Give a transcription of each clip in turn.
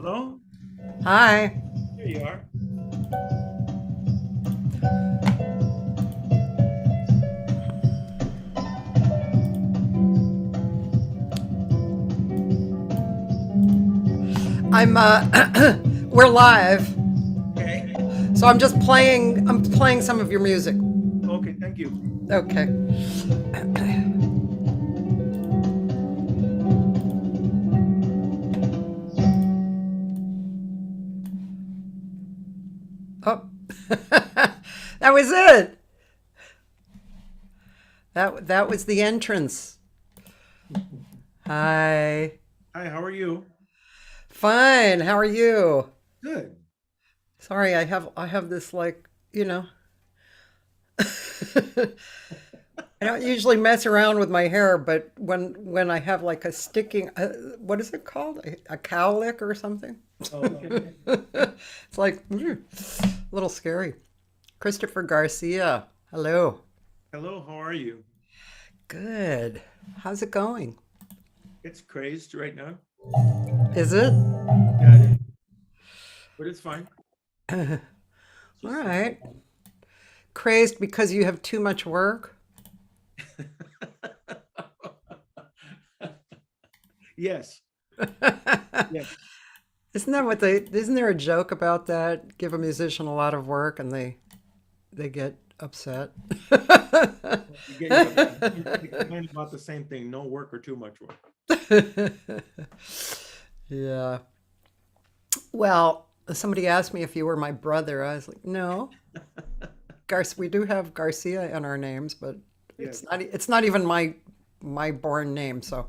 Hello? Hi. Here you are. I'm we're live. Okay. So I'm playing some of your music. Okay, thank you. Okay. Oh. That was it. That was the entrance. Hi. Hi, how are you? Fine. How are you? Good. Sorry, I have this like, I don't usually mess around with my hair, but when I have like a sticking, what is it called? A cowlick or something? Oh, okay. It's like a little scary. Christopher Garcia. Hello. Hello, how are you? Good. How's it going? It's crazed right now. Is it? Yeah, it is, but it's fine. All Just right. Crazed because you have too much work? Yes, yes. Isn't there a joke about that? Give a musician a lot of work and they get upset. You complain about the same thing, no work or too much work. Yeah. Well, somebody asked me if you were my brother. I was like, no. We do have Garcia in our names, but Yes, it's not even my born name. So,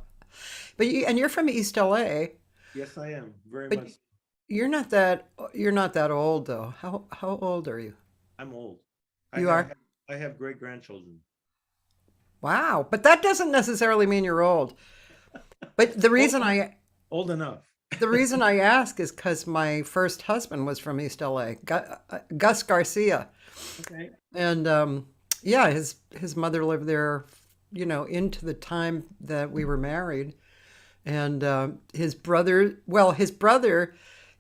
and you're from East LA, yes, I am, very but much. you're not that old though. How old are you? I'm old. I You have are? I have great grandchildren. Wow. But that doesn't necessarily mean you're old. But Old, old enough. the reason I ask is because my first husband was from East LA, Gus Garcia. Okay. And yeah, his mother lived there, into the time that we were married. And his brother,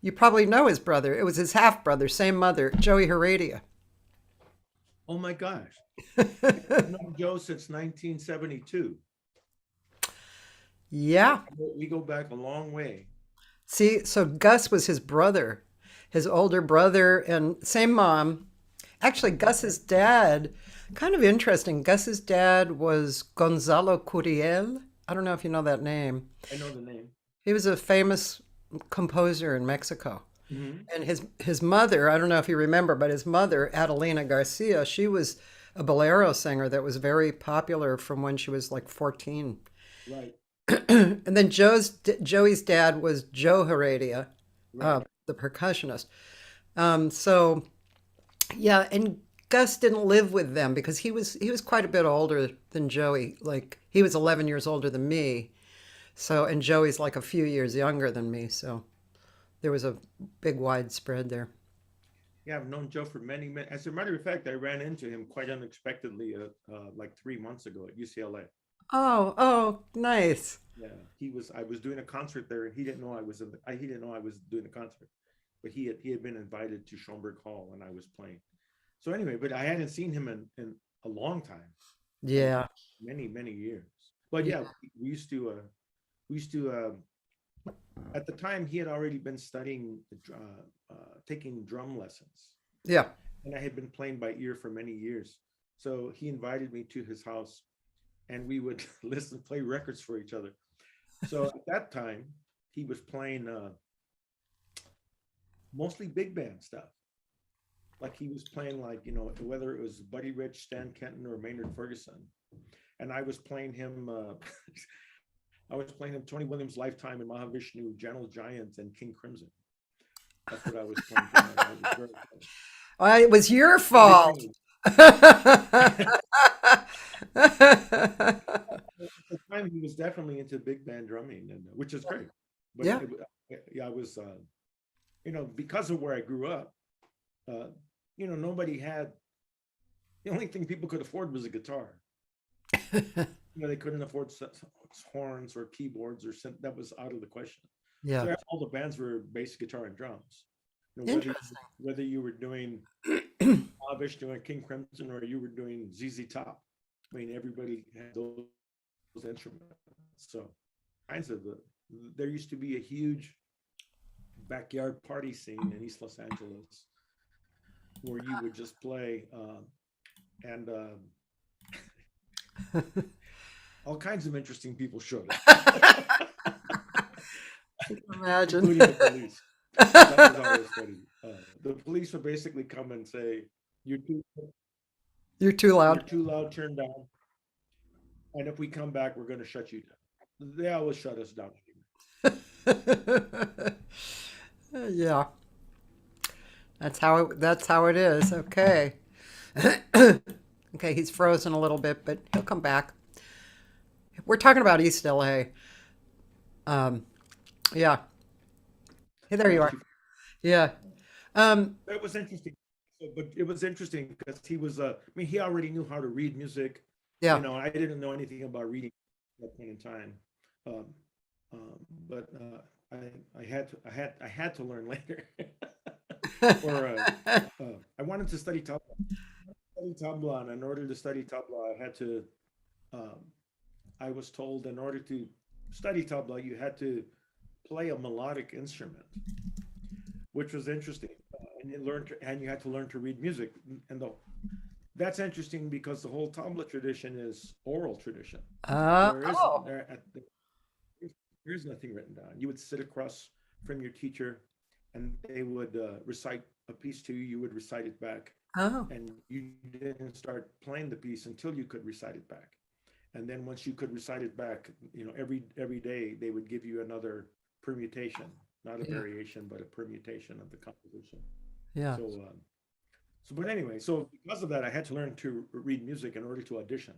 you probably know his brother. It was his half brother, same mother, Joey Heredia. Oh my gosh. I've known Joe since 1972. Yeah. We go back a long way. See, so Gus was his brother, his older brother, and same mom. Actually, Gus's dad, kind of interesting. Gus's dad was Gonzalo Curiel. I don't know if you know that name. I know the name. He was a famous composer in Mexico. Hmm. And his mother, I don't know if you remember, but his mother, Adelina Garcia, she was a bolero singer that was very popular from when she was like 14. Right, And then Joey's dad was Joe Heredia, right. the percussionist. So yeah, and Gus didn't live with them because he was quite a bit older than Joey. Like he was 11 years older than me. So and Joey's like a few years younger than me. So there was a big widespread there. Yeah, I've known Joe for many, many. As a matter of fact, I ran into him quite unexpectedly, like 3 months ago at UCLA. Oh, oh, nice. Yeah, he was. I was doing a concert there, and he didn't know I was in. He didn't know I was doing the concert, but he had been invited to Schomburg Hall, and I was playing. So anyway, but I hadn't seen him in a long time, like Yeah. many many years. But Yeah. yeah, we used to at the time he had already been studying taking drum lessons, Yeah. and I had been playing by ear for many years. So he invited me to his house, and we would listen, play records for each other. So at that time, he was playing mostly big band stuff. Like he was playing, like, whether it was Buddy Rich, Stan Kenton, or Maynard Ferguson, and I was playing him. I was playing him Tony Williams' Lifetime and Mahavishnu, Gentle Giant, and King Crimson. That's what I was playing for him. I was very Well, it was your fault. everything. Yeah. At the time, he was definitely into big band drumming, and which is great. But Yeah. yeah, I was, because of where I grew up, uh, nobody had. The only thing people could afford was a guitar. They couldn't afford horns or keyboards or that was out of the question. Yeah. So all the bands were bass guitar and drums. Interesting. Whether you were doing Vishnu and King Crimson or you were doing ZZ Top, I mean everybody had those instruments. So kinds of there used to be a huge backyard party scene in East Los Angeles where you would just play and all kinds of interesting people showed up, Imagine. including the police. That was always funny. The police would basically come and say, "You're too, You're too you're loud. too loud. Turn down. And if we come back, we're going to shut you down." They always shut us down. Yeah. That's how it is. Okay. Okay, he's frozen a little bit, but he'll come back. We're talking about East LA. Um, yeah. Hey, I there you lost are. you. Yeah. Um, It was interesting. But it was interesting because he was, I mean, he already knew how to read music. yeah. I didn't know anything about reading at that point in time. Um, but I had to learn later. Or I wanted to study tabla, and in order to study tabla, um, I was told in order to study tabla, you had to play a melodic instrument, which was interesting. And you had to learn to read music. And that's interesting because the whole tabla tradition is oral tradition. There is oh. there's nothing written down. You would sit across from your teacher, and they would recite a piece to you. You would recite it back, Oh. and you didn't start playing the piece until you could recite it back. And then once you could recite it back, every day they would give you another permutation, not a Yeah. variation, but a permutation of the composition. Yeah. So, but anyway, so because of that, I had to learn to read music in order to audition.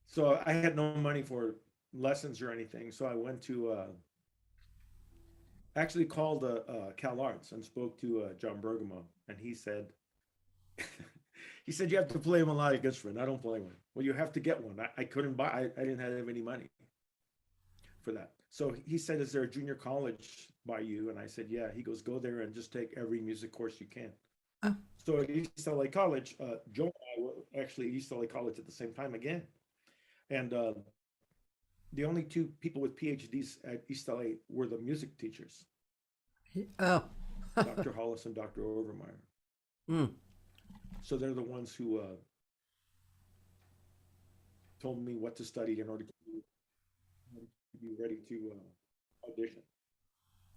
So I had no money for lessons or anything. So I went to actually called Cal Arts and spoke to John Bergamo, and he said, he said you have to play a melodic instrument. I don't play one. Well, you have to get one. I couldn't buy. I didn't have any money for that. So he said, "Is there a junior college by you?" And I said, "Yeah." He goes, "Go there and just take every music course you can." Oh. So at East LA College, Joe and I were actually at East LA College at the same time again, and the only two people with PhDs at East LA were the music teachers, Oh. Dr. Hollis and Dr. Overmeyer. Mm. So they're the ones who told me what to study in order to be ready to audition.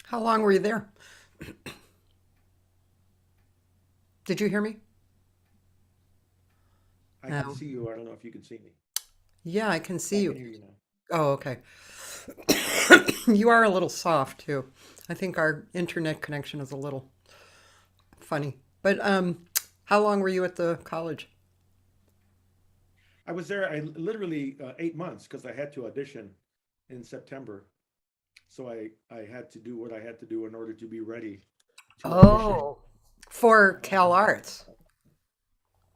How long were you there? Did you hear me? I can No. see you. I don't know if you can see me. Yeah, I can see I you. can hear you now. Oh, okay. You are a little soft too. I think our internet connection is a little funny. But how long were you at the college? I was there. I literally 8 months because I had to audition in September. So I had to do what I had to do in order to be ready to audition. Oh, for Cal Arts.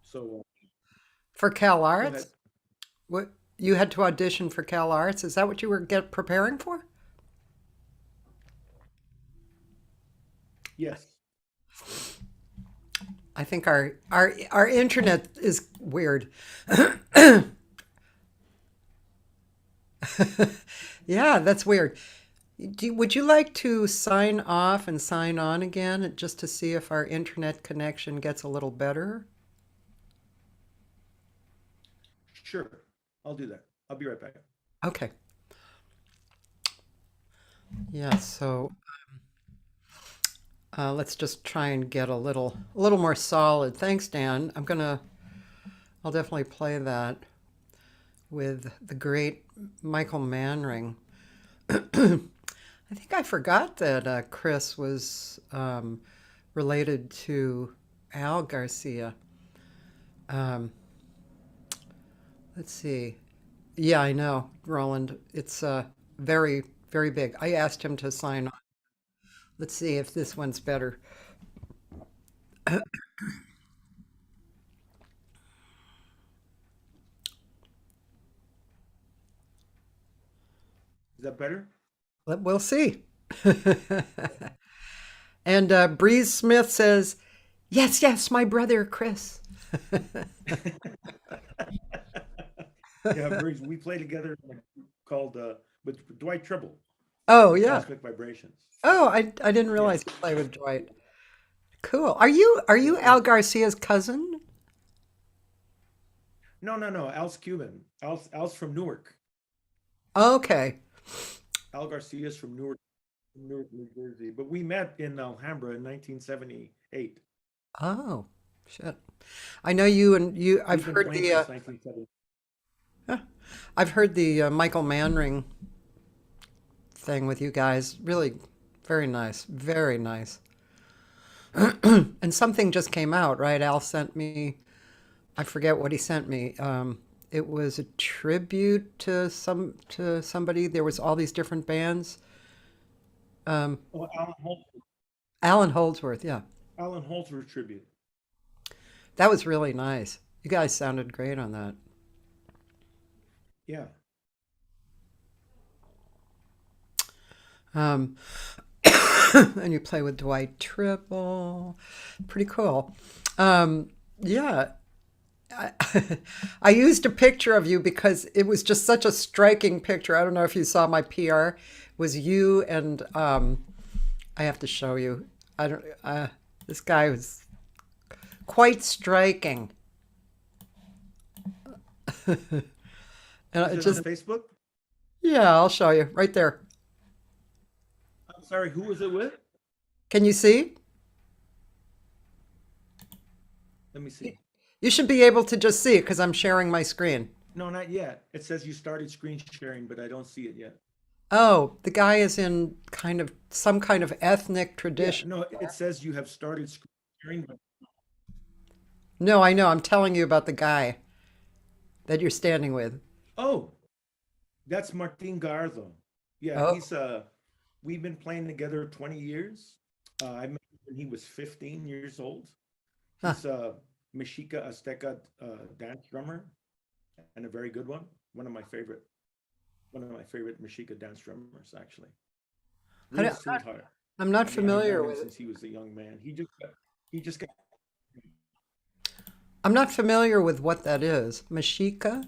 So For Cal go ahead. Arts? What you had to audition for Cal Arts? Is that what you were get preparing for? Yes. I think our internet is weird. Yeah, that's weird. Would you like to sign off and sign on again just to see if our internet connection gets a little better? Sure. I'll do that. I'll be right back. Okay. Yeah, so let's just try and get a little more solid. Thanks, Dan. I'll definitely play that with the great Michael Manring. I think I forgot that Chris was related to Al Garcia. Um, let's see. Yeah, I know, Roland. It's very, very big. I asked him to sign on. Let's see if this one's better. Is that better? We'll see. And Breeze Smith says, "Yes, yes, my brother Chris." Yeah, we play together in a group called with Dwight Tribble, Oh yeah. Cosmic Vibrations. Oh, I didn't Yeah. realize you play with Dwight. Cool. Are you Yeah. Al Garcia's cousin? No, no, no. Al's Cuban. Al's from Newark. Okay. Al Garcia's from Newark, New Jersey. But we met in Alhambra in 1978. Oh, shit. I know you and you. We've been playing since 1970. Huh. I've heard the Michael Manring thing with you guys. Really, very nice. Very nice. And something just came out, right? Al sent me. I forget what he sent me. It was a tribute to somebody. There was all these different bands. Um, Oh, Alan Holdsworth. Yeah, Alan Holdsworth tribute. that was really nice. You guys sounded great on that. Yeah. Um, and you play with Dwight Tribble. Pretty cool. Yeah, I, I used a picture of you because it was just such a striking picture. I don't know if you saw my PR. It was you and I have to show you. I don't. This guy was quite striking. And Is it it on just Facebook? yeah, I'll show you right there. I'm sorry, who was it with? Can you see? Let me see. You should be able to just see it because I'm sharing my screen. No, not yet. It says you started screen sharing, but I don't see it yet. Oh, the guy is in kind of some kind of ethnic Yeah, tradition. no, it says you have started screen sharing, but No, I know. I'm telling you about the guy that you're standing with. oh, that's Martin Garzo. Yeah, Oh, we've been playing together 20 years. I met him when he was 15 years old. huh. He's a Mexica Azteca dance drummer and a very good one. One of my favorite Mexica dance drummers, actually. Real sweetheart. I'm not I mean, I've known familiar him with it. since he was a young man. He just got I'm not familiar with what that is. Mashika?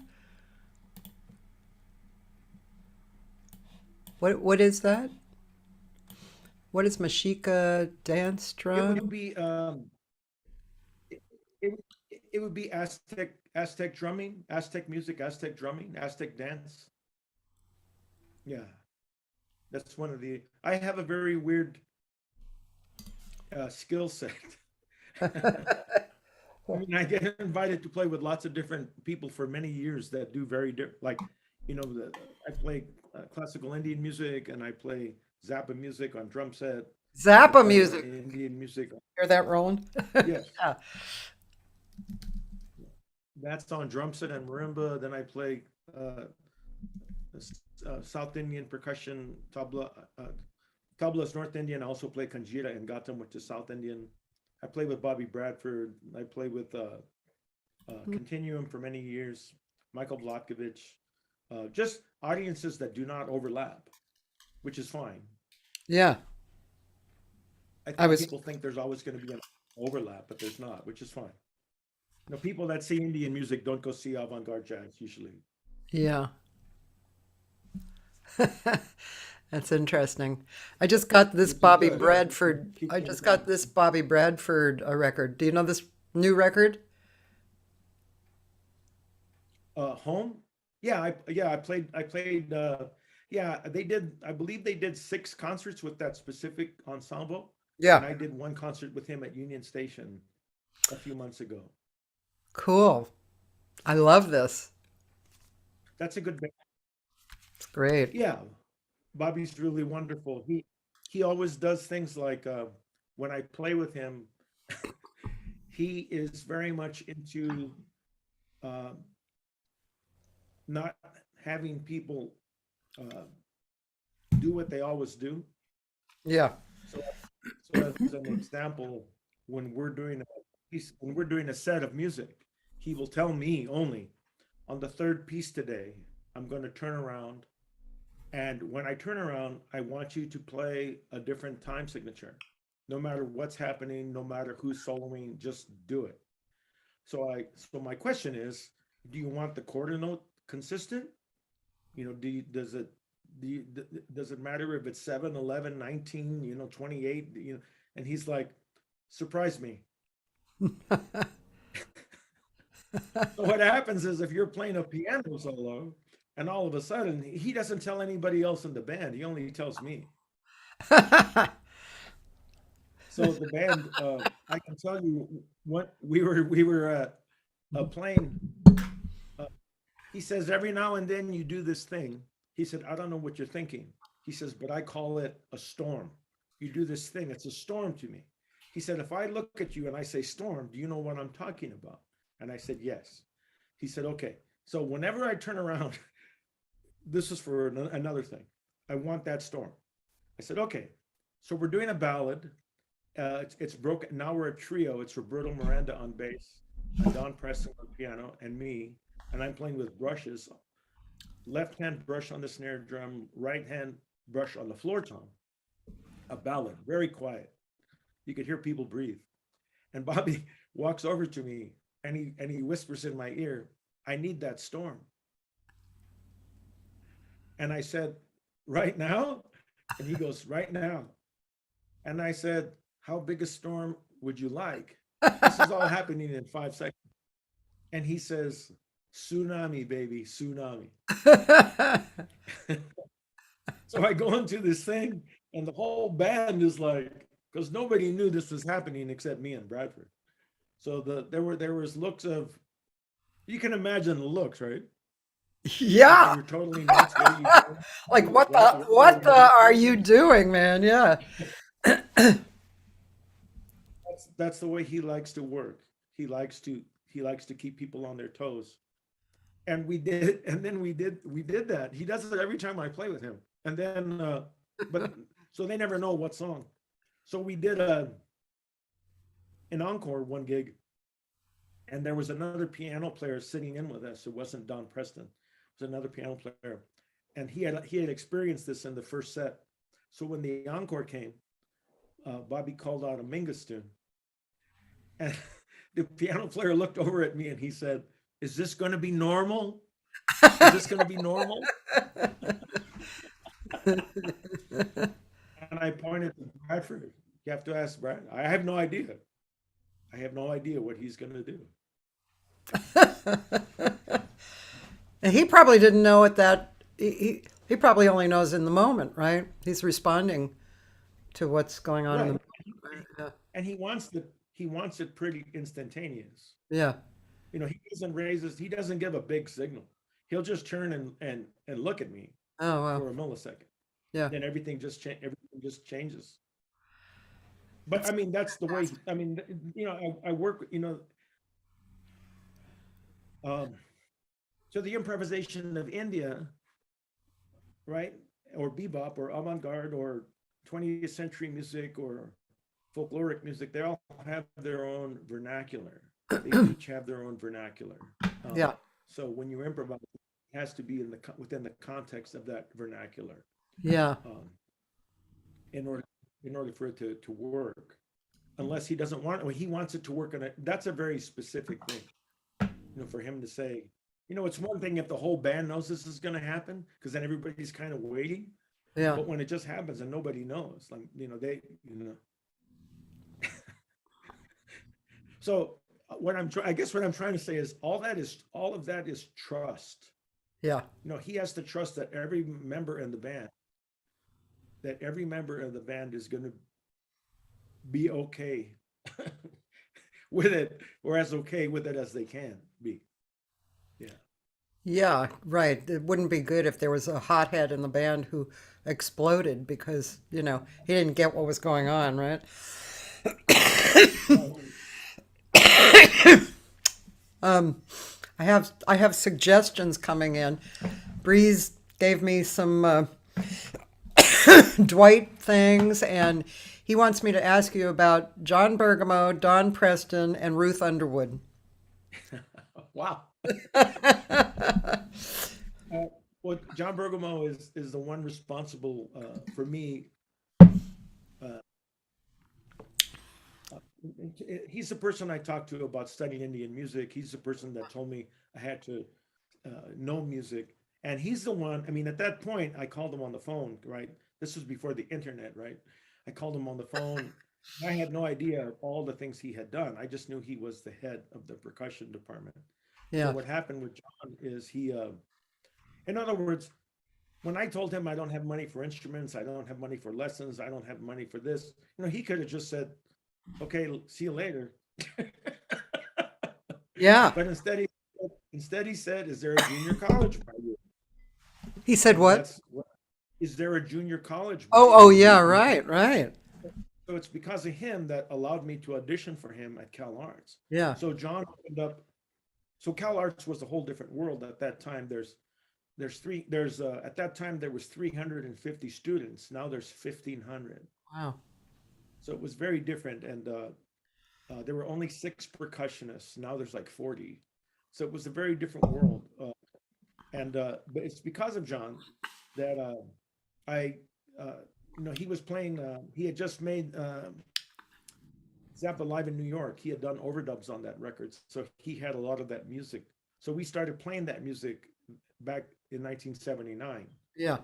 What is that? What is Mashika dance it drum? would be it, it, it would be Aztec drumming, Aztec music, Aztec drumming, Aztec dance. Yeah. That's one of the. I have a very weird skill set. I mean, I get invited to play with lots of different people for many years that do very different. Like, I play classical Indian music, and I play Zappa music on drum set. I ZAPPA play music. Indian music. Hear that, Roland? Yes, Yeah. that's on drum set and marimba. Then I play uh, South Indian percussion, tabla. Tabla is North Indian. I also play kanjira and ghatam, which is South Indian. I play with Bobby Bradford. I play with Continuum for many years. Michael Blotkovich. Just audiences that do not overlap, which is fine. Yeah. I I think was, people think there's always going to be an overlap, but there's not, which is fine. People that see Indian music don't go see avant-garde jazz usually. yeah. That's interesting. I just got this Which is Bobby good. Bradford. Keep I things just got going. this Bobby Bradford record. Do you know this new record? Home? I played yeah, they did I believe they did 6 concerts with that specific ensemble, and Yeah. I did one concert with him at Union Station a few months ago. Cool. I love this. That's a good band. It's great. Yeah, Bobby's really wonderful. He always does things like when I play with him, he is very much into uh, not having people uh, do what they always do. Yeah. So, so as an example, when we're doing a set of music, he will tell me only on the third piece today, I'm going to turn around, and when I turn around, I want you to play a different time signature. No matter what's happening, no matter who's soloing, just do it. So my question is, do you want the quarter note consistent? Do you, does it matter if it's 7, 11, 19, 28, and he's like, surprise me. So what happens is if you're playing a piano solo and all of a sudden he doesn't tell anybody else in the band, he only tells me. So the band, I can tell you what we were playing. Uh, he says every now and then you do this thing. He said, I don't know what you're thinking. He says, but I call it a storm. You do this thing, it's a storm to me. He said, if I look at you and I say storm, do you know what I'm talking about? And I said, yes. He said, okay. So whenever I turn around, this is for another thing. I want that storm. I said, okay. So we're doing a ballad. It's broken. Now we're a trio. It's Roberto Miranda on bass, and Don Preston on piano, and me. And I'm playing with brushes. Left hand brush on the snare drum, right hand brush on the floor tom. A ballad, very quiet. You could hear people breathe. And Bobby walks over to me and he whispers in my ear, I need that storm. And I said, right now? And he goes, right now. And I said, how big a storm would you like? This is all happening in 5 seconds. And he says, tsunami, baby, tsunami. So I go into this thing, and the whole band is like, because nobody knew this was happening except me and Bradford. So there was looks of, you can imagine the looks, right? Yeah. You're totally nuts. What are you doing? Like What are what you the doing? are you doing, man? Yeah. That's the way he likes to work. He likes to keep people on their toes. And we did that. He does it every time I play with him. And then but so they never know what song. So we did an encore one gig, and there was another piano player sitting in with us. It wasn't Don Preston. It was another piano player. And he had experienced this in the first set. So when the encore came, Bobby called out a Mingus tune. And the piano player looked over at me and he said, is this going to be normal? Is this going to be normal? And I pointed to Bradford. You have to ask Brad. I have no idea. I have no idea what he's going to do. And he probably didn't know at that. He probably only knows in the moment, right? He's responding to what's going on in the Right. moment. And he wants it pretty instantaneous. Yeah. Yeah. He doesn't give a big signal. He'll just turn and look at me Oh, for well. a millisecond. Yeah. Then everything just changes. But I mean, that's the way, I mean, I work, um, so the improvisation of India, right? Or bebop or avant-garde or 20th century music or folkloric music, they all have their own vernacular. They each have their own vernacular. Um, Yeah. so when you improvise, it has to be within the context of that vernacular, Yeah. um, in order for it to work. Unless he doesn't want it, well, he wants it to work on it. That's a very specific thing, for him to say. It's one thing if the whole band knows this is going to happen, because then everybody's kind of waiting. Yeah. But when it just happens and nobody knows, like so I guess what I'm trying to say is all of that is trust. Yeah. He has to trust that every member of the band is going to be okay with it, or as okay with it as they can be. Yeah. Yeah, right. It wouldn't be good if there was a hothead in the band who exploded because, he didn't get what was going on, right? Right. I have suggestions coming in. Breeze gave me some Dwight things, and he wants me to ask you about John Bergamo, Don Preston, and Ruth Underwood. Wow. Well, John Bergamo is the one responsible for me. Uh, he's the person I talked to about studying Indian music. He's the person that told me I had to know music. And he's the one, I mean, at that point, I called him on the phone, right? This was before the internet, right? I called him on the phone. I had no idea all the things he had done. I just knew he was the head of the percussion department. So Yeah. what happened with John is in other words, when I told him I don't have money for instruments, I don't have money for lessons, I don't have money for this, he could have just said, okay, see you later. Yeah. But instead he said, is there a junior college by you? He said And what? that's what, is there a junior college by Oh, oh you? yeah, right, right. So it's because of him that allowed me to audition for him at Cal Arts. Yeah. So John opened up. So Cal Arts was a whole different world at that time. At that time there was 350 students. Now there's 1,500. Wow. So it was very different, and there were only 6 percussionists. Now there's like 40. So it was a very different world. But it's because of John that I, he was playing. He had just made ZAPPA Live in New York. He had done overdubs on that record, so he had a lot of that music. So we started playing that music back in 1979. Yeah.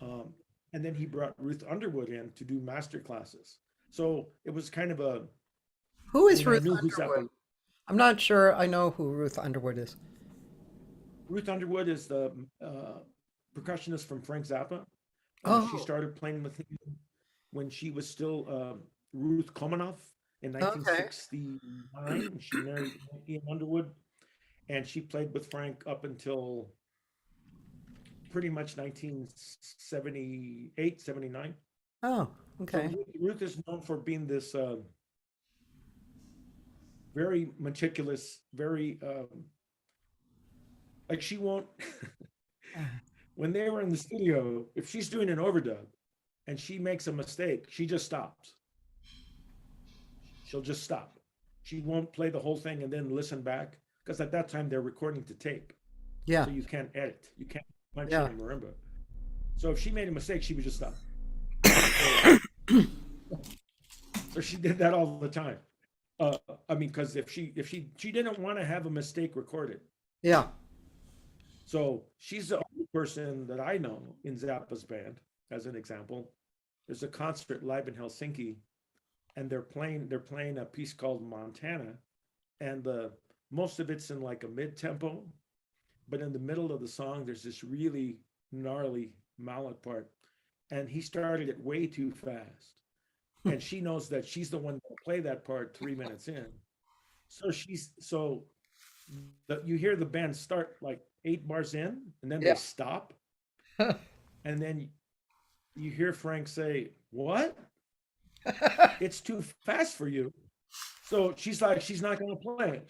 And then he brought Ruth Underwood in to do master classes. So it was kind of a, Who is I Ruth knew who Underwood? ZAPPA. I'm not sure I know who Ruth Underwood is. Ruth Underwood is the percussionist from Frank Zappa. She Oh, started playing with him when she was still Ruth Komanoff in okay. 1969. She married Ian Underwood, and she played with Frank up until pretty much 1978, 79. Oh, So okay. Ruth is known for being this very meticulous, very like she won't. When they were in the studio, if she's doing an overdub and she makes a mistake, she just stops. She'll just stop. She won't play the whole thing and then listen back, because at that time they're recording to tape, Yeah. so you can't edit, you can't punch in Yeah. a marimba. So if she made a mistake, she would just stop. So so she did that all the time. I mean, because if she didn't want to have a mistake recorded. Yeah. So she's the only person that I know in Zappa's band, as an example. There's a concert live in Helsinki, and they're playing a piece called Montana, and the most of it's in like a mid tempo, but in the middle of the song there's this really gnarly mallet part, and he started it way too fast. And she knows that she's the one to play that part 3 minutes in. So you hear the band start like 8 bars in, and then they Yeah. stop, and then you hear Frank say, "What? It's too fast for you." So she's like, she's not going to play.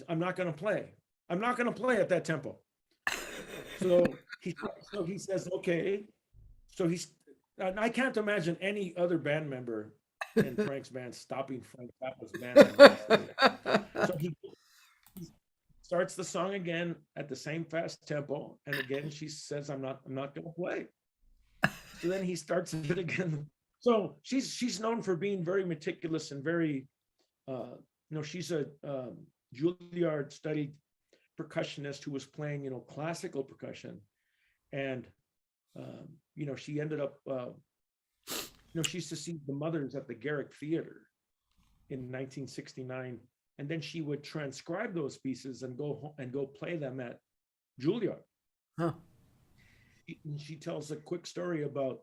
I'm not going to play. I'm not going to play at that tempo. So he says, okay. So and I can't imagine any other band member in Frank's band stopping Frank Zappa's band on the stage. So he starts the song again at the same fast tempo, and again she says, I'm not going to play." So then he starts it again. So she's known for being very meticulous and very, she's a Juilliard studied percussionist who was playing, classical percussion, and she ended up, she used to see the Mothers at the Garrick Theater in 1969, and then she would transcribe those pieces and go play them at Juilliard. Huh. She tells a quick story about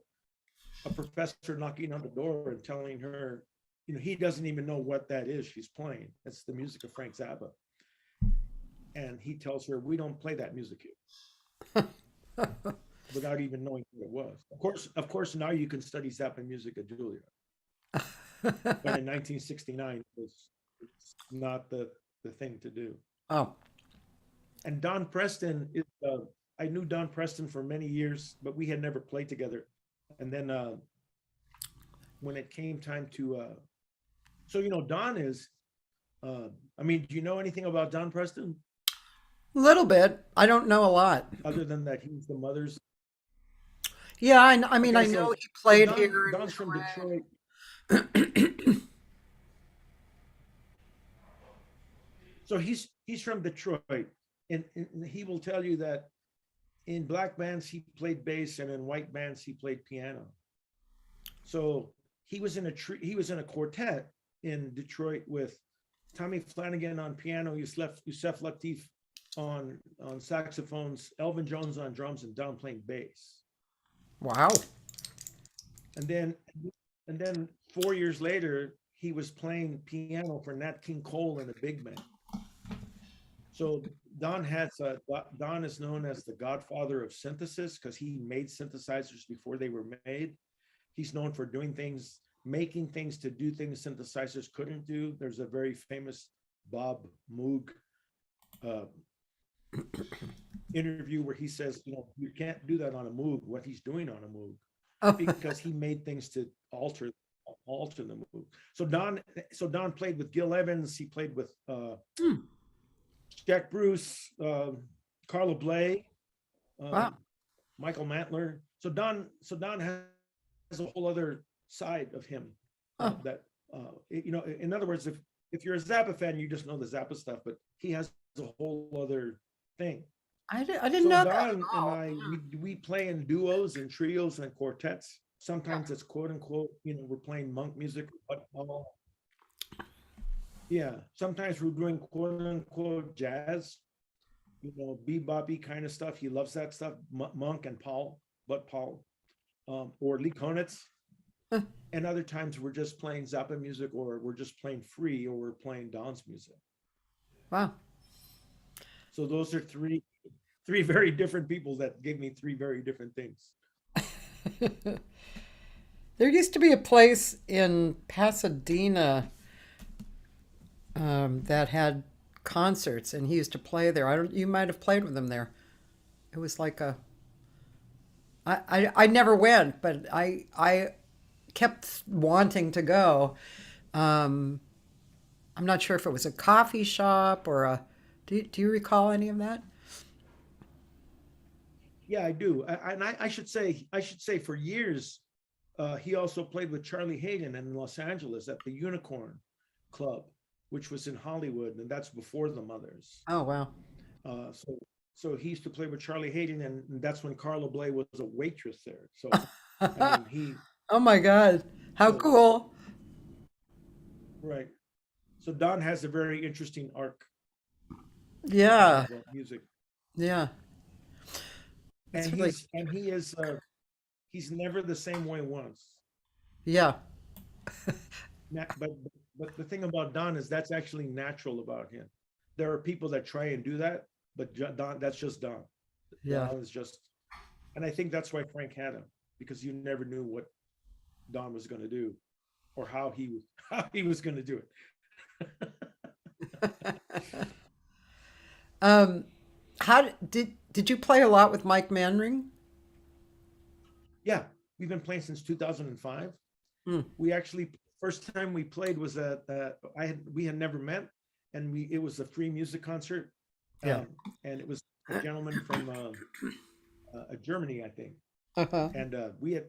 a professor knocking on the door and telling her, he doesn't even know what that is she's playing. That's the music of Frank Zappa. And he tells her, "We don't play that music here," without even knowing what it was. Of course, now you can study Zappa music at Juilliard. But in 1969, it's not the thing to do. Oh, And Don Preston is, I knew Don Preston for many years, but we had never played together. And then when it came time to, Don is, do you know anything about Don Preston? a little bit. I don't know a lot. Other than that, he's the Mother's. Yeah, I mean, Okay, I know so he played Don, here in Don's from Detroit. Detroit. So he's from Detroit, and he will tell you that in black bands he played bass, and in white bands he played piano. So he was in a quartet in Detroit with Tommy Flanagan on piano, Yusef Latif on saxophones, Elvin Jones on drums, and Don playing bass. Wow. And then 4 years later, he was playing piano for Nat King Cole in a big band. So Don is known as the godfather of synthesis because he made synthesizers before they were made. He's known for making things to do things synthesizers couldn't do. There's a very famous Bob Moog interview where he says, you can't do that on a Moog, what he's doing on a Moog, Oh, because he made things to alter the Moog. So Don played with Gil Evans. He played with hmm, Jack Bruce, Carla Bley, wow. Michael Mantler. So Don has a whole other side of him Oh, that in other words, if you're a Zappa fan, you just know the Zappa stuff, but he has a whole other thing. I didn't So know that at Don and all. I, we play in duos and trios and quartets. Yeah. Sometimes it's quote unquote, we're playing monk music. Yeah. Sometimes we're doing quote unquote jazz, beboppy kind of stuff. He loves that stuff. Monk and Paul, or Lee Konitz. Huh. And other times we're just playing Zappa music, or we're just playing free, or we're playing Don's music. Wow. So those are three very different people that gave me three very different things. There used to be a place in Pasadena that had concerts, and he used to play there. I don't. You might have played with him there. It was like a. I never went, but I kept wanting to go. Um, I'm not sure if it was a coffee shop or a. Do you recall any of that? Yeah, I do. And I should say for years, he also played with Charlie Hayden in Los Angeles at the Unicorn Club, which was in Hollywood, and that's before the Mothers. Oh wow. Uh, so so he used to play with Charlie Hayden, and that's when Carla Bley was a waitress there. So I mean, Oh my God. How so cool. right. So Don has a very interesting arc Yeah. of music, Yeah. and It's really he is. he's never the same way once. Yeah. But the thing about Don is that's actually natural about him. There are people that try and do that, but Don, that's just Don. Yeah. Don is just, and I think that's why Frank had him, because you never knew what Don was going to do or how he was how he was going to do it. Um, how did you play a lot with Mike Manring? Yeah, we've been playing since 2005. Hmm. We actually first time we played was at we had never met, and we it was a free music concert, Yeah. um, and it was a gentleman from Germany, I think, Uh-huh. and we had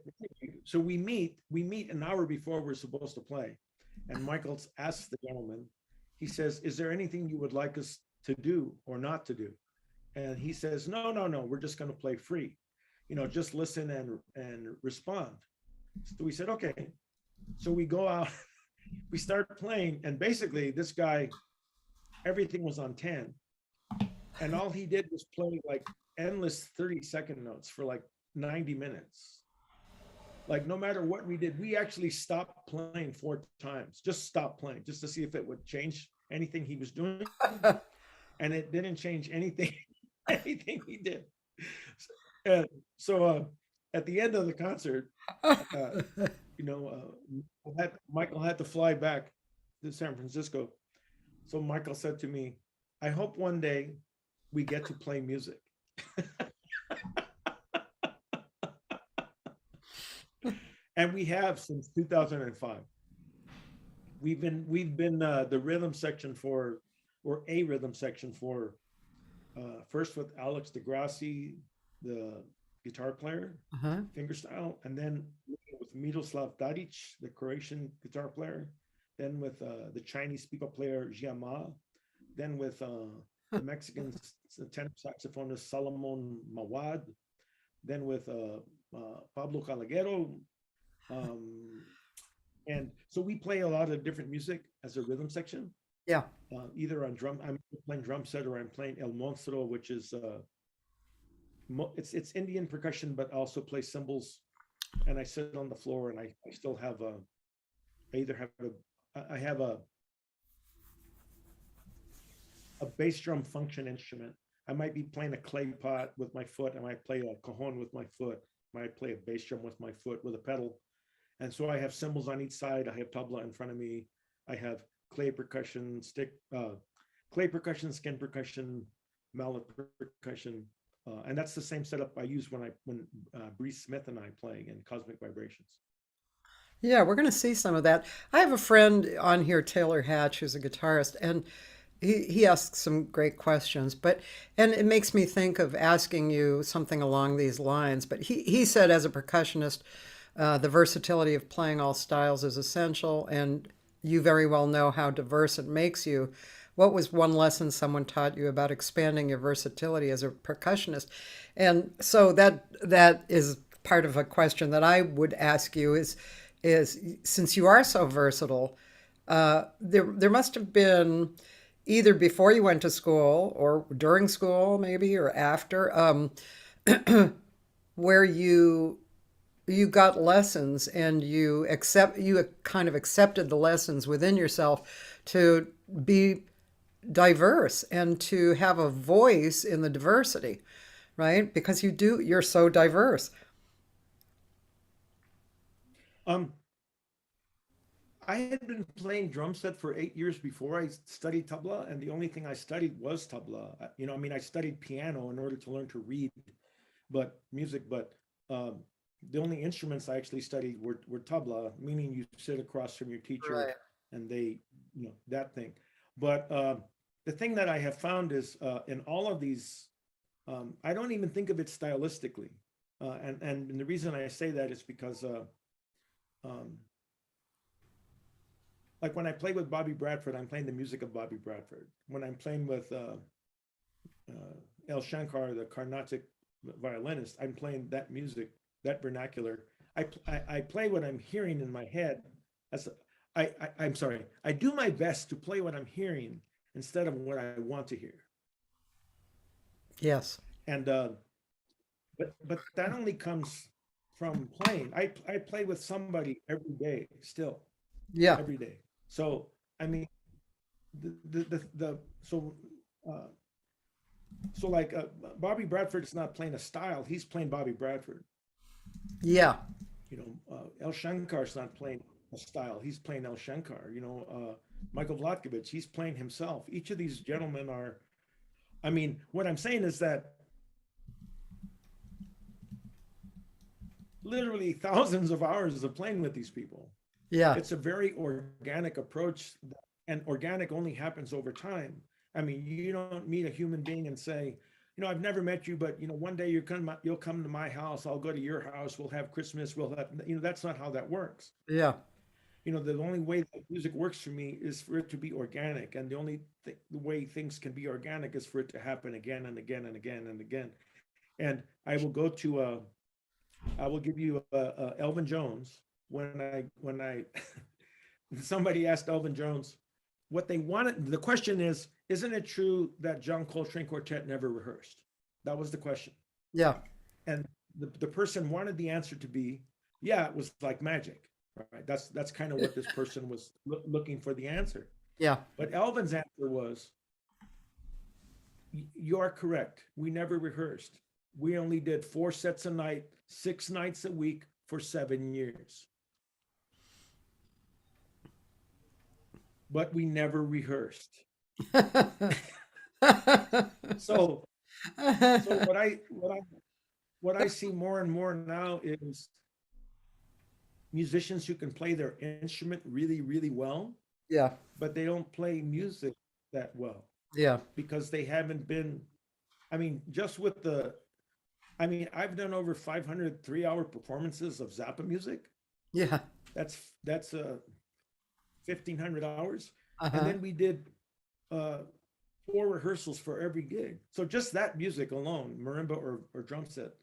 so we meet an hour before we're supposed to play, and Michael's asked the gentleman, he says, "Is there anything you would like us to do or not to do?" And he says, "No, no, no, we're just going to play free, just listen and respond." So we said, "Okay." So we go out, we start playing, and basically this guy, everything was on 10, and all he did was play like endless 30-second notes for like 90 minutes. Like no matter what we did, we actually stopped playing 4 times, just stopped playing, just to see if it would change anything he was doing. And it didn't change anything, anything he did. So at the end of the concert, uh, Michael had to fly back to San Francisco. So Michael said to me, "I hope one day we get to play music." And we have since 2005. We've been the rhythm section for, or a rhythm section for, first with Alex DeGrassi, the guitar player, Uh-huh. fingerstyle, and then with Miroslav Dadic, the Croatian guitar player, then with the Chinese pipa player Jiama, then with the Mexican tenor saxophonist Salomon Mawad, then with Pablo Calagero. Um, and so we play a lot of different music as a rhythm section, Yeah. either on drum, I'm playing drum set, or I'm playing El Monstro, which is it's Indian percussion, but also play cymbals. And I sit on the floor, and I still have I either have I have a bass drum function instrument. I might be playing a clay pot with my foot. I might play a cajon with my foot. I might play a bass drum with my foot with a pedal. And so I have cymbals on each side. I have tabla in front of me. I have clay percussion, clay percussion, skin percussion, mallet percussion, and that's the same setup I use when Bree Smith and I play in Cosmic Vibrations. Yeah, we're going to see some of that. I have a friend on here, Taylor Hatch, who's a guitarist, and he asks some great questions. And it makes me think of asking you something along these lines. But he said, as a percussionist, the versatility of playing all styles is essential, and you very well know how diverse it makes you. What was one lesson someone taught you about expanding your versatility as a percussionist? And so that is part of a question that I would ask you is since you are so versatile, there must have been either before you went to school or during school maybe or after, where you got lessons and you kind of accepted the lessons within yourself to be diverse and to have a voice in the diversity, right? Because you're so diverse. Um, I had been playing drum set for 8 years before I studied tabla, and the only thing I studied was tabla. I mean, I studied piano in order to learn to read, but music, but um, the only instruments I actually studied were tabla, meaning you sit across from your teacher Right. and they, that thing. But the thing that I have found is in all of these, I don't even think of it stylistically. And the reason I say that is because um, like when I play with Bobby Bradford, I'm playing the music of Bobby Bradford. When I'm playing with El Shankar, the Carnatic violinist, I'm playing that music, that vernacular. I play what I'm hearing in my head. As I'm sorry, I do my best to play what I'm hearing instead of what I want to hear. Yes. And but that only comes from playing. I play with somebody every day, still Yeah. every day. So I mean, the uh, so like Bobby Bradford is not playing a style; he's playing Bobby Bradford. Yeah. El Shankar's not playing a style; he's playing El Shankar. Michael Vlatkovich, he's playing himself. Each of these gentlemen are. I mean, what I'm saying is that literally thousands of hours of playing with these people. Yeah. It's a very organic approach, and organic only happens over time. I mean, you don't meet a human being and say, I've never met you, but one day you'll come to my house, I'll go to your house, we'll have Christmas, we'll have, that's not how that works. Yeah. The only way that music works for me is for it to be organic, and the way things can be organic is for it to happen again and again and again and again. And I will give you Elvin Jones. When I somebody asked Elvin Jones what they wanted, the question is, isn't it true that John Coltrane Quartet never rehearsed? That was the question. Yeah. And the person wanted the answer to be, yeah, it was like magic. Right? That's kind of what this person was looking for the answer. Yeah. But Elvin's answer was, you are correct. We never rehearsed. We only did 4 sets a night, 6 nights a week for 7 years. But we never rehearsed. So, so what I see more and more now is musicians who can play their instrument really, really well, Yeah. but they don't play music that well Yeah. because they haven't been. I mean, just with the. I mean, I've done over 500 3-hour performances of ZAPPA music. Yeah. That's 1,500 hours, and Uh-huh. then we did uh, 4 rehearsals for every gig. So just that music alone, marimba or drum set,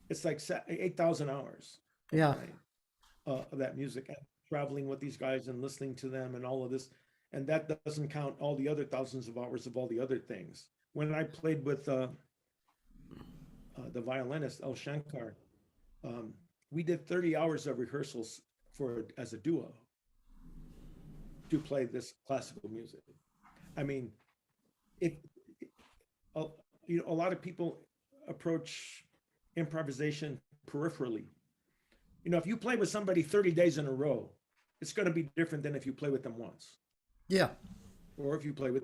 it's like 8,000 hours of Yeah. playing of that music and traveling with these guys and listening to them and all of this. And that doesn't count all the other thousands of hours of all the other things. When I played with the violinist El Shankar, um, we did 30 hours of rehearsals for as a duo to play this classical music. I mean, if a, a lot of people approach improvisation peripherally. If you play with somebody 30 days in a row, it's going to be different than if you play with them once, Yeah. or if you play with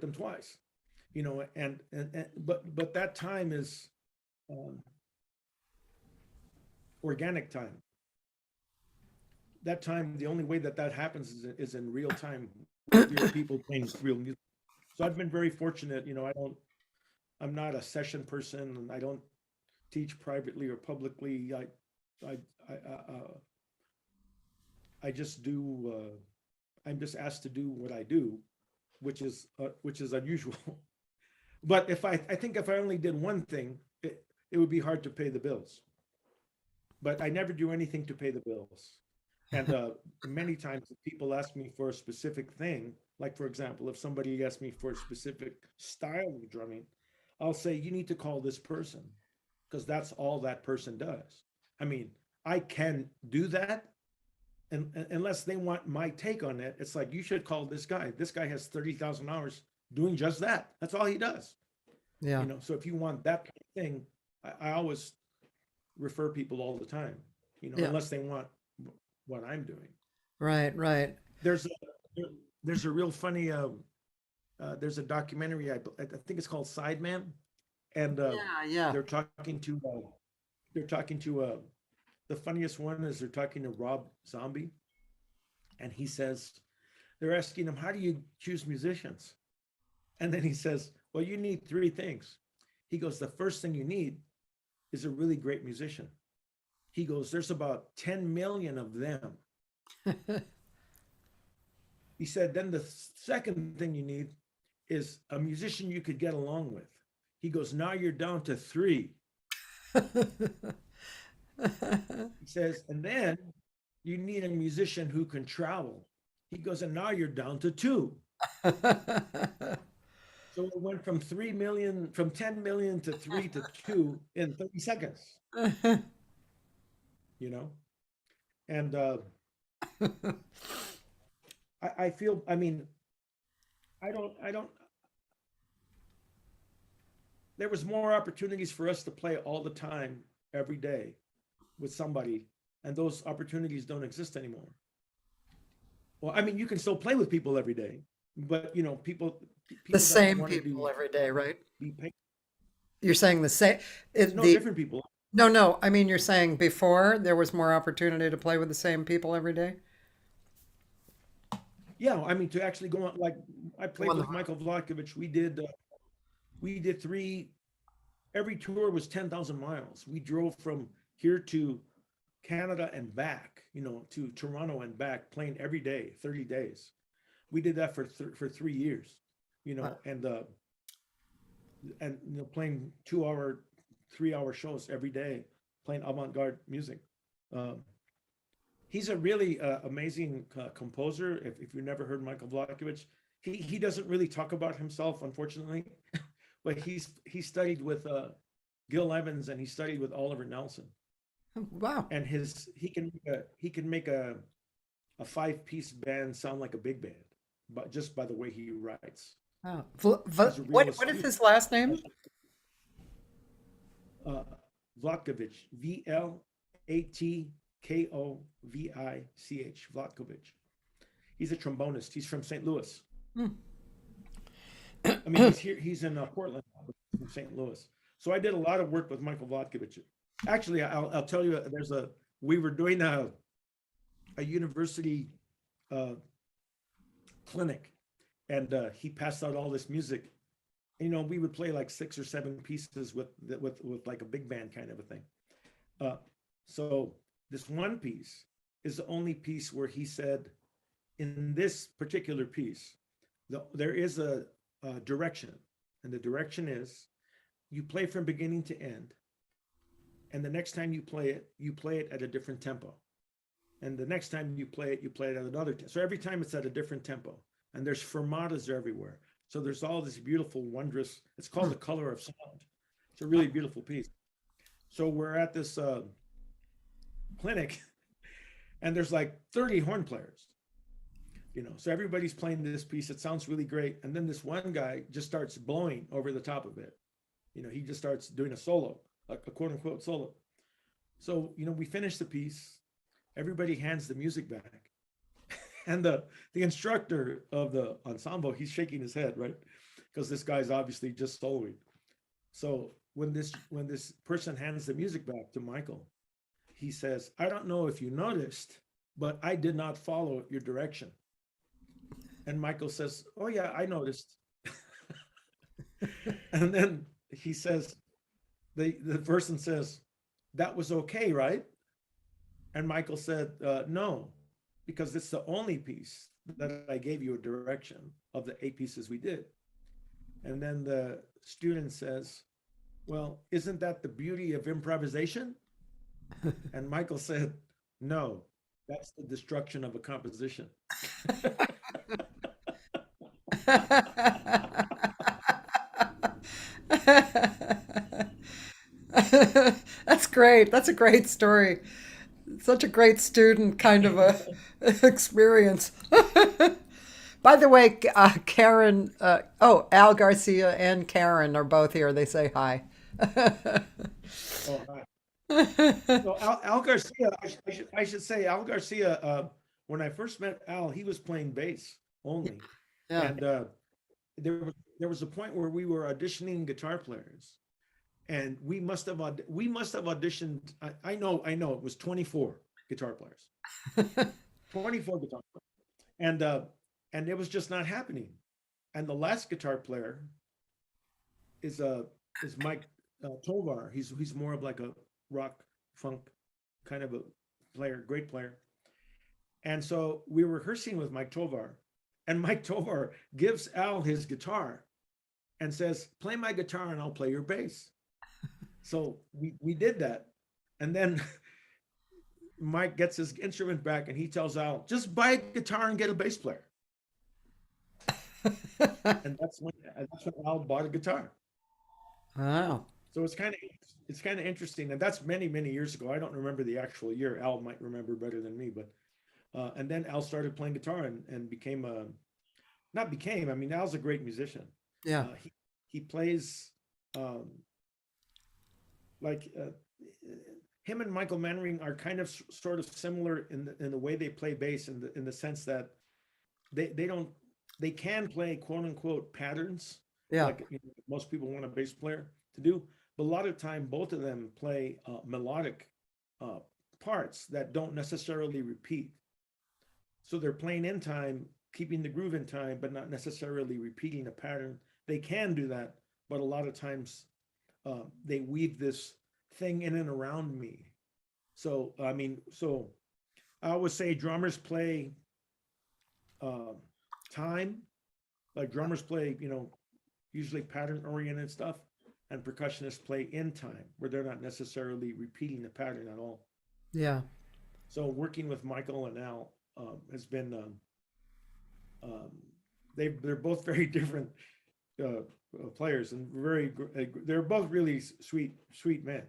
them twice. But that time is um, organic time. That time, the only way that happens is in real time with real people playing real music. So I've been very fortunate. I'm not a session person, and I don't teach privately or publicly. I, I just do. I'm just asked to do what I do, which is unusual. But I think if I only did one thing, it would be hard to pay the bills. But I never do anything to pay the bills. And many times if people ask me for a specific thing, like for example, if somebody asks me for a specific style of drumming, I'll say, you need to call this person because that's all that person does. I mean, I can do that. And unless they want my take on it, it's like, you should call this guy. This guy has 30,000 hours doing just that. That's all he does. Yeah. So if you want that kind of thing, I always refer people all the time, Yeah. unless they want what I'm doing. Right. Right. There's a, there's a real funny, there's a documentary, I think it's called Sideman. And Yeah. Yeah. they're talking to, they're talking to, the funniest one is they're talking to Rob Zombie. And he says, they're asking him, how do you choose musicians? And then he says, well, you need 3 things. He goes, the first thing you need is a really great musician. He goes, there's about 10 million of them. He said, then the second thing you need is a musician you could get along with. He goes, now you're down to 3. He says, and then you need a musician who can travel. He goes, and now you're down to 2. So it went from 3 million, from 10 million to 3 to 2 in 30 seconds. you know. And I feel, I mean, I don't. There was more opportunities for us to play all the time, every day, with somebody, and those opportunities don't exist anymore. Well, I mean, you can still play with people every day, but you know, The people that same want to people every day, right? be paid, You're saying the same, no, the, different people. no, no, I mean, you're saying before there was more opportunity to play with the same people every day? Yeah, I mean, to actually go on, like I Go played on the with road. Michael Vlakovich. We did three. Every tour was 10,000 miles. We drove from here to Canada and back, you know, to Toronto and back, playing every day, 30 days. We did that for 3 years, you Wow. know, and you know, playing 2 hour, 3 hour shows every day, playing avant-garde music. Um, he's a really amazing composer. If you've never heard Michael Vlakovich, he doesn't really talk about himself, unfortunately, but he studied with Gil Evans and he studied with Oliver Nelson. Wow. And his he can make a 5 piece band sound like a big band, but just by the way he writes. Wow. He's a real What is astute. his last name? uh, Vlatkovich, Vlatkovich, Vlatkovich. He's a trombonist. He's from St. Louis. Hmm. I mean, he's here. He's in Portland, from St. Louis. So I did a lot of work with Michael Vlatkovich. Actually, I'll tell you. We were doing a university uh, clinic, and he passed out all this music. You know, we would play like 6 or 7 pieces with like a big band kind of a thing. Uh, so this one piece is the only piece where he said, in this particular piece, there is a direction, and the direction is you play from beginning to end, and the next time you play it at a different tempo, and the next time you play it at another tempo. So every time it's at a different tempo, and there's fermatas everywhere. So there's all this beautiful, wondrous. It's called The Color of Sound. It's a really beautiful piece. So we're at this clinic, and there's like 30 horn players, you know. So everybody's playing this piece. It sounds really great, and then this one guy just starts blowing over the top of it. You know, he just starts doing a solo, a quote unquote solo. So you know, we finish the piece. Everybody hands the music back, and the instructor of the ensemble, he's shaking his head, right, because this guy's obviously just soloing. So when this person hands the music back to Michael, he says, "I don't know if you noticed, but I did not follow your direction." And Michael says, "Oh yeah, I noticed." And then he says, the person says, "That was okay, right?" And Michael said, "No, because it's the only piece that I gave you a direction of the 8 pieces we did." And then the student says, "Well, isn't that the beauty of improvisation?" And Michael said, "No, that's the destruction of a composition." That's great. That's a great story. Such a great student kind of a experience. By the way, Karen, Al Garcia and Karen are both here. They say hi. Oh, hi. So Al Garcia, I should say Al Garcia. When I first met Al, he was playing bass only, Yeah. and there was a point where we were auditioning guitar players, and we must have auditioned. I know it was 24 guitar players, 24 guitar players, and it was just not happening. And the last guitar player is Mike Tovar. He's more of like a rock funk kind of a player, great player. And so we were rehearsing with Mike Tovar, and Mike Tovar gives Al his guitar and says, "Play my guitar and I'll play your bass." So we did that, and then Mike gets his instrument back and he tells Al, "Just buy a guitar and get a bass player." And that's when Al bought a guitar. Wow. So it's kind of interesting, and that's many years ago. I don't remember the actual year. Al might remember better than me, but and then Al started playing guitar and became a not became. I mean, Al's a great musician. Yeah. He plays um, like him and Michael Mannering are kind of sort of similar in the way they play bass in the sense that they don't they can play quote unquote patterns Yeah. like most people want a bass player to do, but a lot of time both of them play melodic uh, parts that don't necessarily repeat. So they're playing in time, keeping the groove in time, but not necessarily repeating a pattern. They can do that, but a lot of times they weave this thing in and around me. So I mean, so I always say drummers play uh, time, like drummers play, usually pattern oriented stuff, and percussionists play in time, where they're not necessarily repeating the pattern at all. Yeah. So working with Michael and Al has been um, they're both very different uh, players and they're both really sweet men.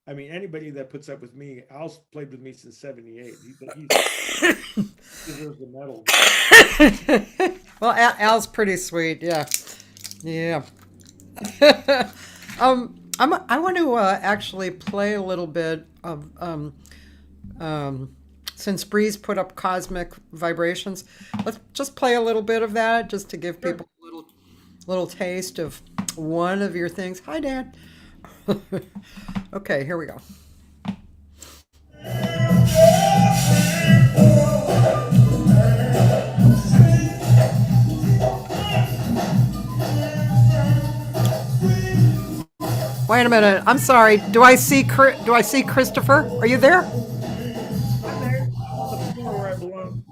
I mean, anybody that puts up with me, Al's played with me since '78. He deserves the medal. Well, Al's pretty sweet. Yeah. Yeah. I want to actually play a little bit of since Breeze put up Cosmic Vibrations. Let's just play a little bit of that, just to give Sure. people a little taste of one of your things. Hi, Dad. Okay, here we go. Wait a minute. I'm sorry. Do I see Christopher? Are you there? I'm there on the floor where I belong.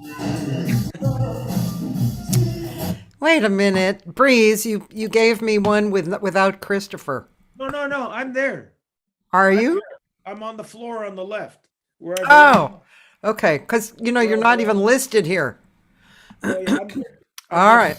Wait a minute, Breeze. You gave me one without Christopher. No, I'm there. Are I'm you? there. I'm on the floor on the left where I Oh, belong. okay. Because you're Where I not even belong. listed here. Yeah, I'm there. I'm All there. right.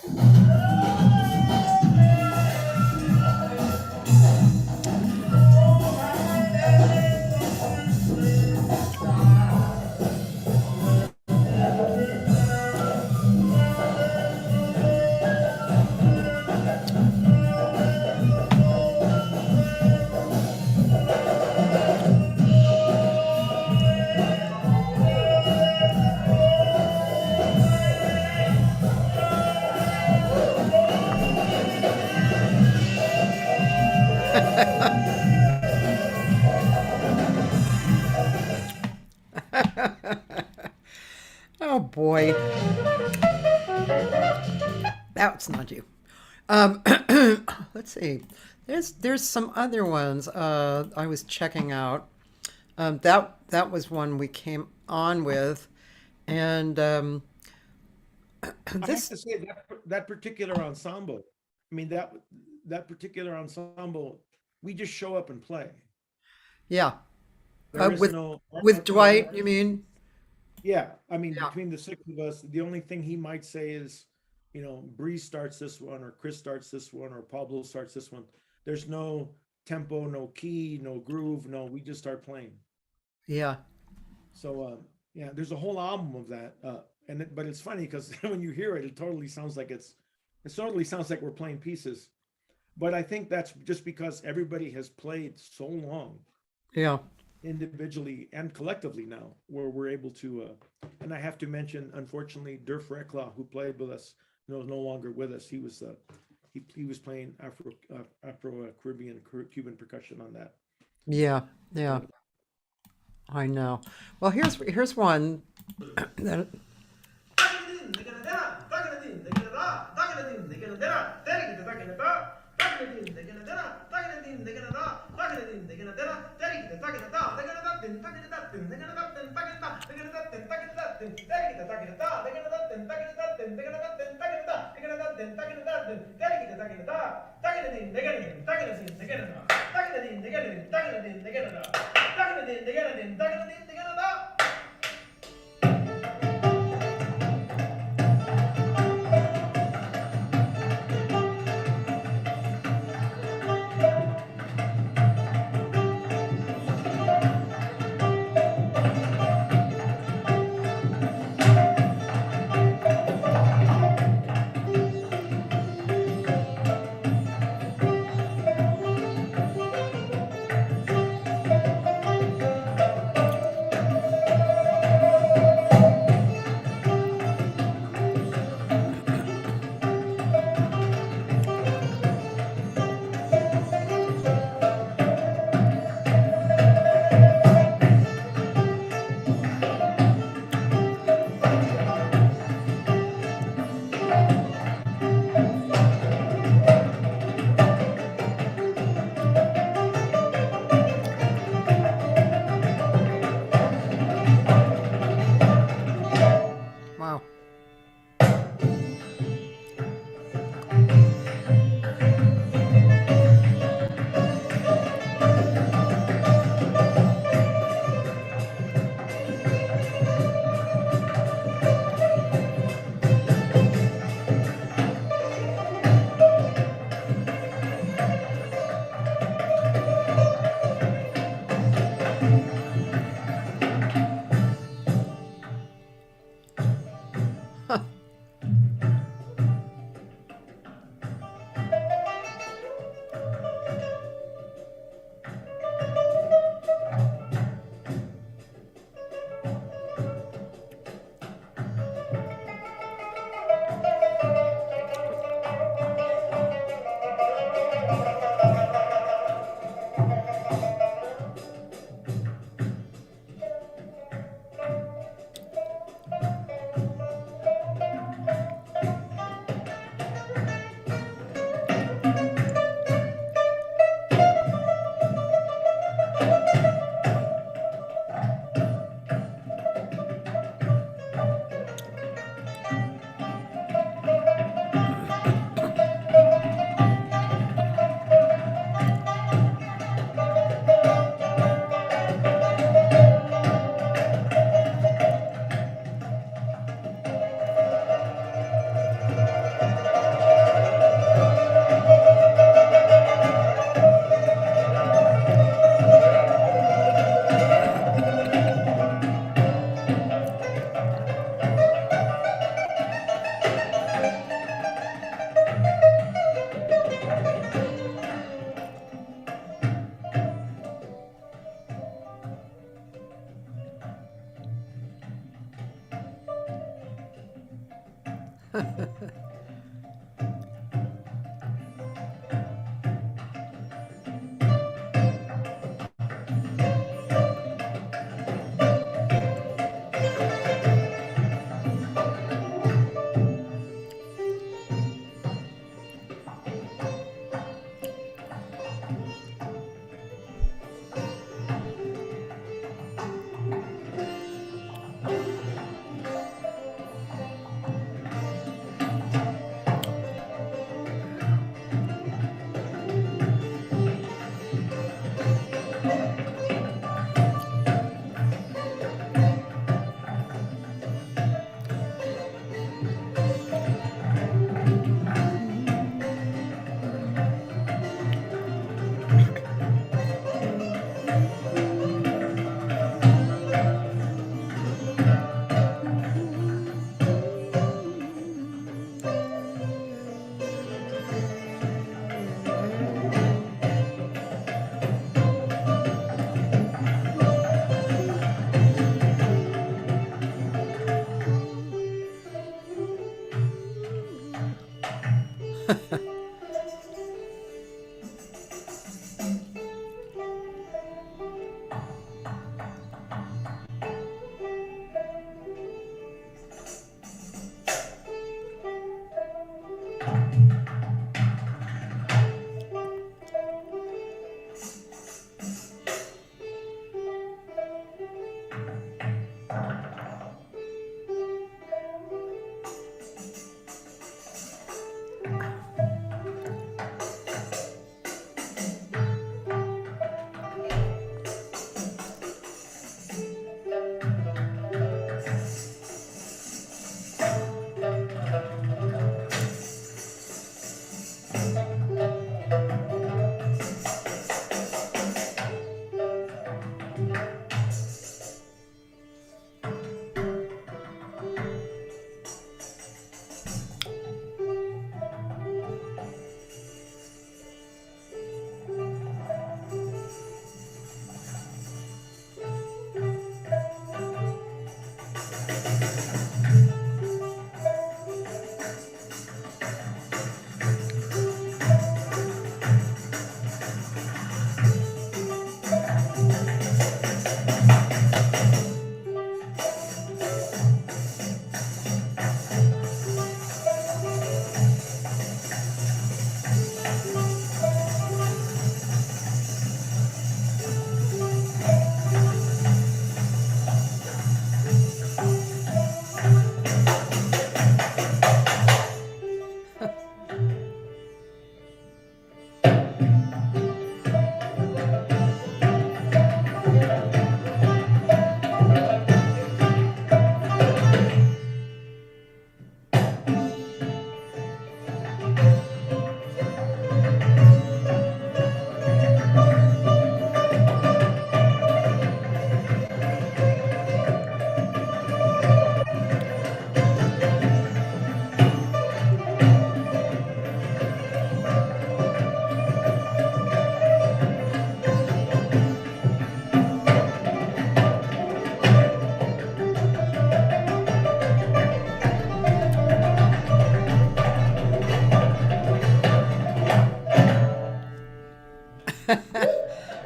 Oh boy, that's not you. Um, let's see. There's some other ones I was checking out. That was one we came on with, and I have this to say that particular ensemble. I mean that particular ensemble. We just show up and play. yeah, There is with no Dwight, you mean? Yeah, I mean, Yeah, between the six of us, the only thing he might say is, Bree starts this one, or Chris starts this one, or Pablo starts this one. There's no tempo, no key, no groove, no. We just start playing. yeah, So yeah, there's a whole album of that, but it's funny because when you hear it, it totally sounds like we're playing pieces. But I think that's just because everybody has played so long yeah. individually and collectively now, where we're able to. And I have to mention, unfortunately, Durf Rekla, who played with us, is no longer with us. He was playing Afro Caribbean Cuban percussion on that. Yeah, yeah, So, I know. Well, here's one that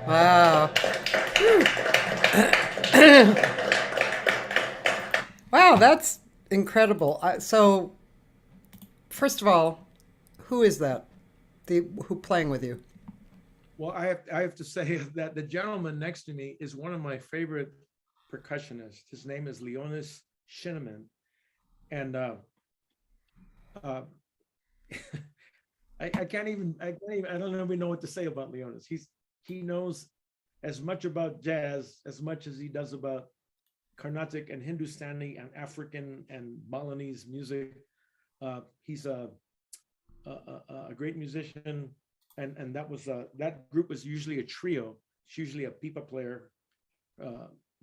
Wow. Wow, that's incredible. So, first of all, who is that? The who playing with you? Well, I have to say that the gentleman next to me is one of my favorite percussionists. His name is Leonis Shinneman, and uh, I don't even know what to say about Leonis. He knows as much about jazz as much as he does about Carnatic and Hindustani and African and Balinese music. He's a great musician, and that group is usually a trio. It's usually a pipa player,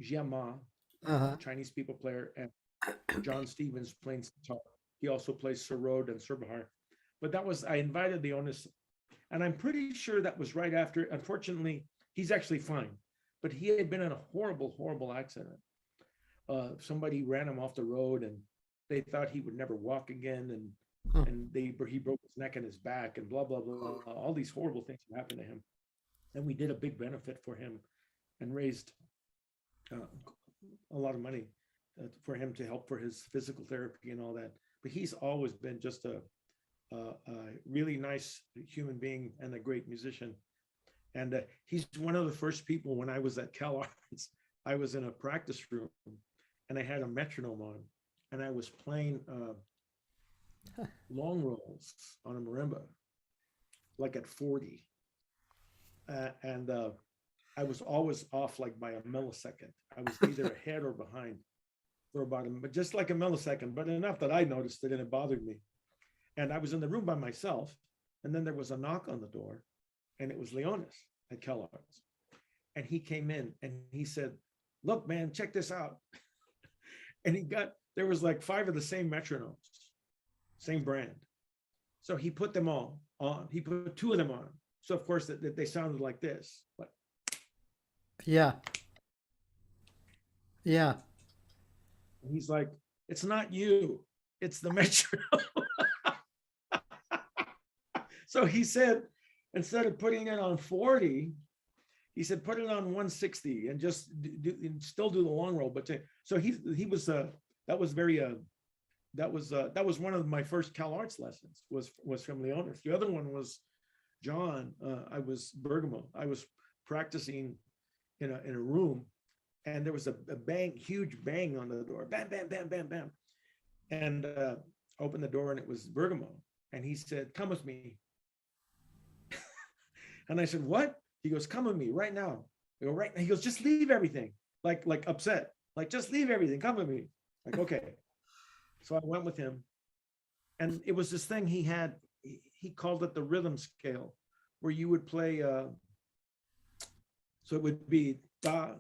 Jiama, Uh-huh. Chinese pipa player, and John Stevens playing guitar. He also plays sarod and surbahar. But that was I invited the onus, and I'm pretty sure that was right after. Unfortunately, he's actually fine, but he had been in a horrible, horrible accident. Somebody ran him off the road, and they thought he would never walk again, Hmm. and he broke his neck and his back, and blah blah blah. All these horrible things happened to him, and we did a big benefit for him, and raised uh, a lot of money for him to help for his physical therapy and all that. But he's always been just a really nice human being and a great musician. And he's one of the first people when I was at Cal Arts, I was in a practice room and I had a metronome on and I was playing long rolls on a marimba, like at 40. And I was always off like by a millisecond. I was either ahead or behind for about but just like a millisecond, but enough that I noticed it and it bothered me. And I was in the room by myself. And then there was a knock on the door and it was Leonis at Kellogg's. And he came in and he said, look, man, check this out. And there was like 5 of the same metronomes, same brand. So he put them all on. He put 2 of them on. So of course that they sounded like this. But Yeah. Yeah. he's like, it's not you, it's the metronome. So he said, instead of putting it on 40, he said, put it on 160 and just still do the long roll. But so he was that was very that was one of my first Cal Arts lessons was from Leonis. The other one was John. I was Bergamo. I was practicing in a room, and there was a bang, huge bang on the door, bam, bam, bam, bam, bam, and opened the door, and it was Bergamo, and he said, "Come with me." And I said, "What?" He goes, "Come with me right now." I go, "Right now." He goes, "Just leave everything," like upset, like just leave everything. Come with me. Like, okay. So I went with him, and it was this thing he had. He called it the rhythm scale, where you would play. So it would be da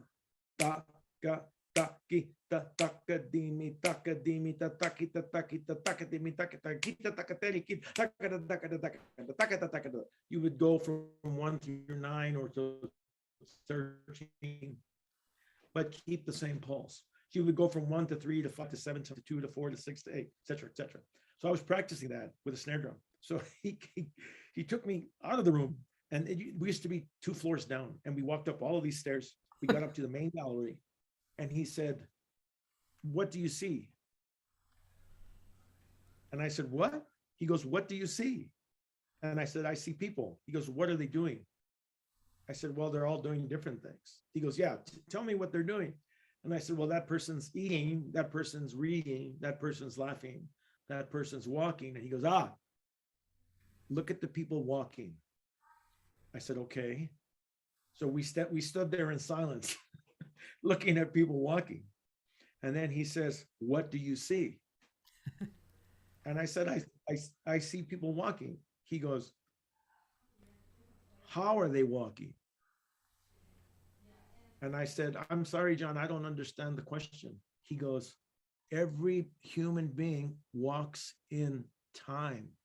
da ga da ki da da ka di mi da ka di mi da da ki da da ki da da ka di mi da ka da ki da da ka teri ki da ka da da ka da da ka da ka da da ka da. You would go from 1 through 9 or to 13, but keep the same pulse. You would go from 1 to 3 to 5 to 7 to 2 to 4 to 6 to 8, et cetera, et cetera. So I was practicing that with a snare drum. So he took me out of the room, and we used to be 2 floors down, and we walked up all of these stairs. We got up to the main gallery, and he said, "What do you see?" And I said, "What?" He goes, "What do you see?" And I said, "I see people." He goes, "What are they doing?" I said, "Well, they're all doing different things." He goes, "Yeah, tell me what they're doing." And I said, "Well, that person's eating, that person's reading, that person's laughing, that person's walking." And he goes, "Ah, look at the people walking." I said, "Okay." So we stood there in silence, looking at people walking. And then he says, "What do you see?" And I said, I see people walking." He goes, "How are they walking?" And I said, "I'm sorry, John, I don't understand the question." He goes, "Every human being walks in time."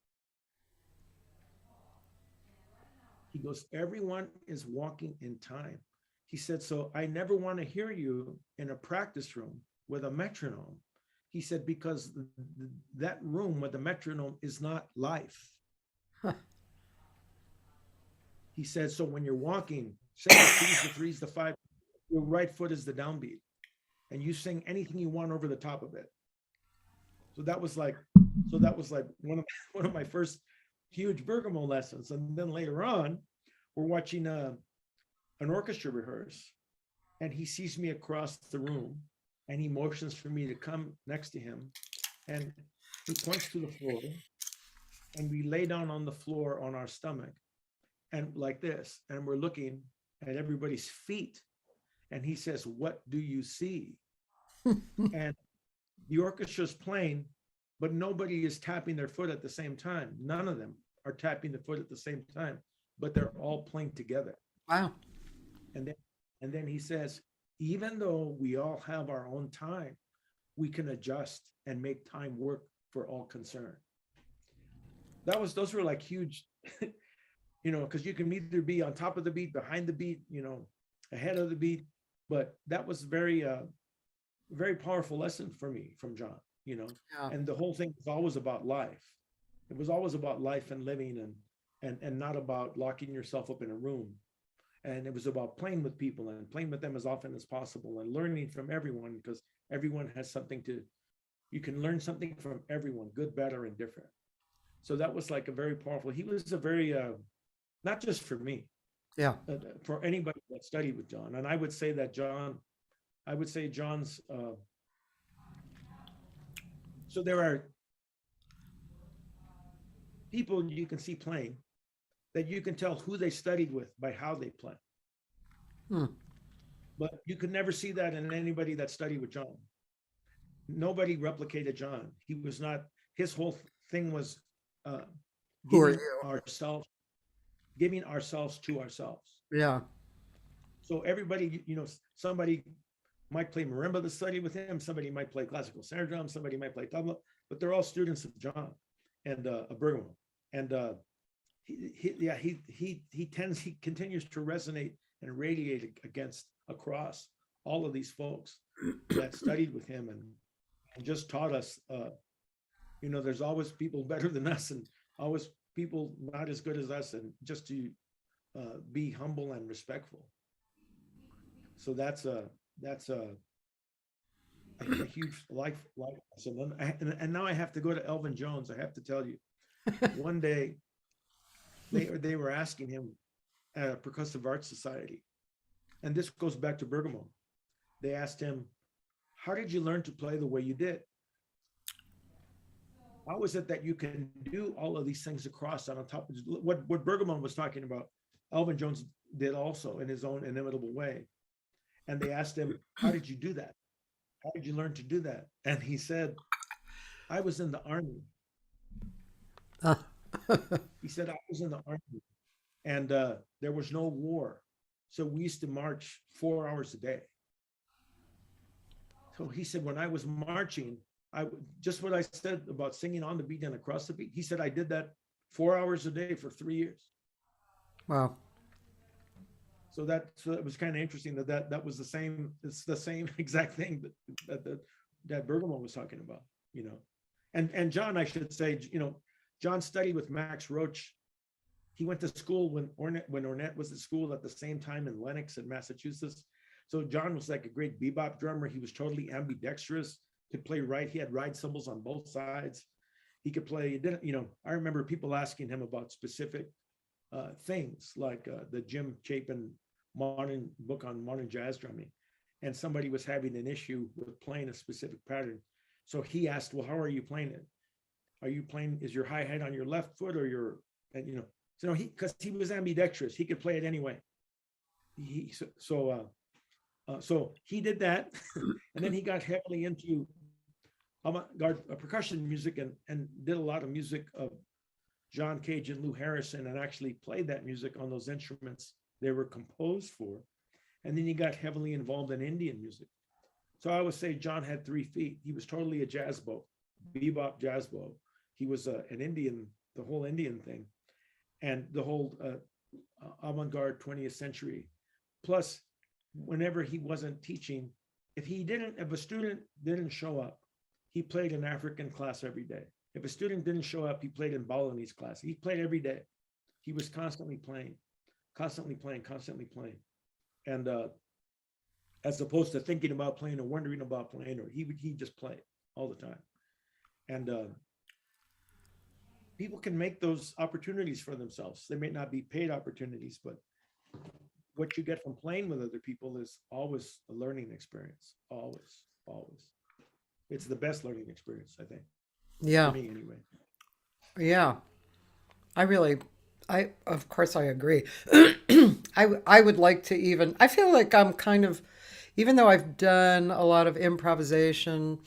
He goes, "Everyone is walking in time." He said, "So I never want to hear you in a practice room with a metronome." He said, "Because that room with the metronome is not life." He said, "So when you're walking, say the 2s, the 3s, the 5, your right foot is the downbeat, and you sing anything you want over the top of it." So that was like one of my first huge Bergamo lessons. And then later on, we're watching an orchestra rehearse, and he sees me across the room, and he motions for me to come next to him, and he points to the floor, and we lay down on the floor on our stomach, and like this, and we're looking at everybody's feet, and he says, "What do you see?" And the orchestra's playing, but nobody is tapping their foot at the same time. None of them are tapping the foot at the same time, but they're all playing together. Wow. And then he says, "Even though we all have our own time, we can adjust and make time work for all concerned." Those were like huge, because you can either be on top of the beat, behind the beat, ahead of the beat. But that was very powerful lesson for me from John. you know, Yeah. and the whole thing was always about life. It was always about life and living, and not about locking yourself up in a room. And it was about playing with people and playing with them as often as possible and learning from everyone, because everyone has something to, you can learn something from everyone, good, better, and different. So that was like a very powerful, he was a very, not just for me, Yeah. for anybody that studied with John. And I would say that John, I would say John's, so there are people you can see playing that you can tell who they studied with by how they play. Hmm. But you could never see that in anybody that studied with John. Nobody replicated John. He was not, his whole thing was uh, Who are giving you? ourselves, giving ourselves to ourselves. Yeah. So everybody, you know, somebody might play marimba to study with him, somebody might play classical snare drum, somebody might play tabla, but they're all students of John and Bergamo. And he continues to resonate and radiate against across all of these folks that studied with him and just taught us, you know, there's always people better than us and always people not as good as us, and just to be humble and respectful. So that's a huge life lesson. And now I have to go to Elvin Jones. I have to tell you, one day they were asking him at a percussive arts society, and this goes back to Bergamo. They asked him, "How did you learn to play the way you did? How is it that you can do all of these things across on top of what Bergamo was talking about? Elvin Jones did also in his own inimitable way." And they asked him, "How did you do that? How did you learn to do that?" And he said, "I was in the army." Uh, He said, "I was in the army, and there was no war. So we used to march 4 hours a day." So he said, when I was marching, just what I said about singing on the beat and across the beat. He said, I did that 4 hours a day for 3 years. wow. So it was kind of interesting that was the same. It's the same exact thing that Bergamo was talking about, you know. And John, I should say, you know, John studied with Max Roach. He went to school when Ornette was at school at the same time in Lenox in Massachusetts. So John was like a great bebop drummer. He was totally ambidextrous, could play right. He had ride cymbals on both sides. He could play, you know, I remember people asking him about specific things like the Jim Chapin modern book on modern jazz drumming. And somebody was having an issue with playing a specific pattern. So he asked, well, how are you playing it? Are you playing, is your hi-hat on your left foot or your, and you know, so because he was ambidextrous, he could play it anyway. So he did that, and then he got heavily into avant-garde percussion music and did a lot of music of John Cage and Lou Harrison, and actually played that music on those instruments they were composed for. And then he got heavily involved in Indian music. So I would say John had 3 feet. He was totally a jazz bow, bebop jazz bow. He was an Indian, the whole Indian thing, and the whole avant-garde 20th century. Plus, whenever he wasn't teaching, if a student didn't show up, he played an African class every day. If a student didn't show up, he played in Balinese class. He played every day. He was constantly playing. And as opposed to thinking about playing or wondering about playing, or he just played all the time. And people can make those opportunities for themselves. They may not be paid opportunities, but what you get from playing with other people is always a learning experience. Always. It's the best learning experience, I think. Yeah. For me, anyway. Yeah. I really, of course, I agree. I would like to even, I feel like I'm kind of, even though I've done a lot of improvisation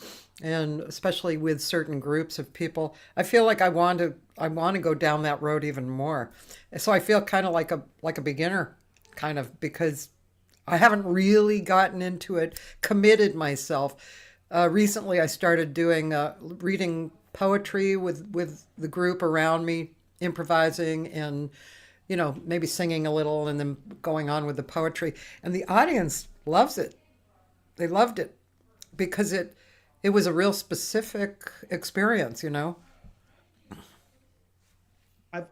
and especially with certain groups of people, I feel like I want to go down that road even more. So I feel kind of like a beginner kind of, because I haven't really gotten into it, committed myself. Recently I started doing reading poetry with the group around me, improvising and maybe singing a little and then going on with the poetry. And the audience loves it. They loved it because It was a real specific experience, you know?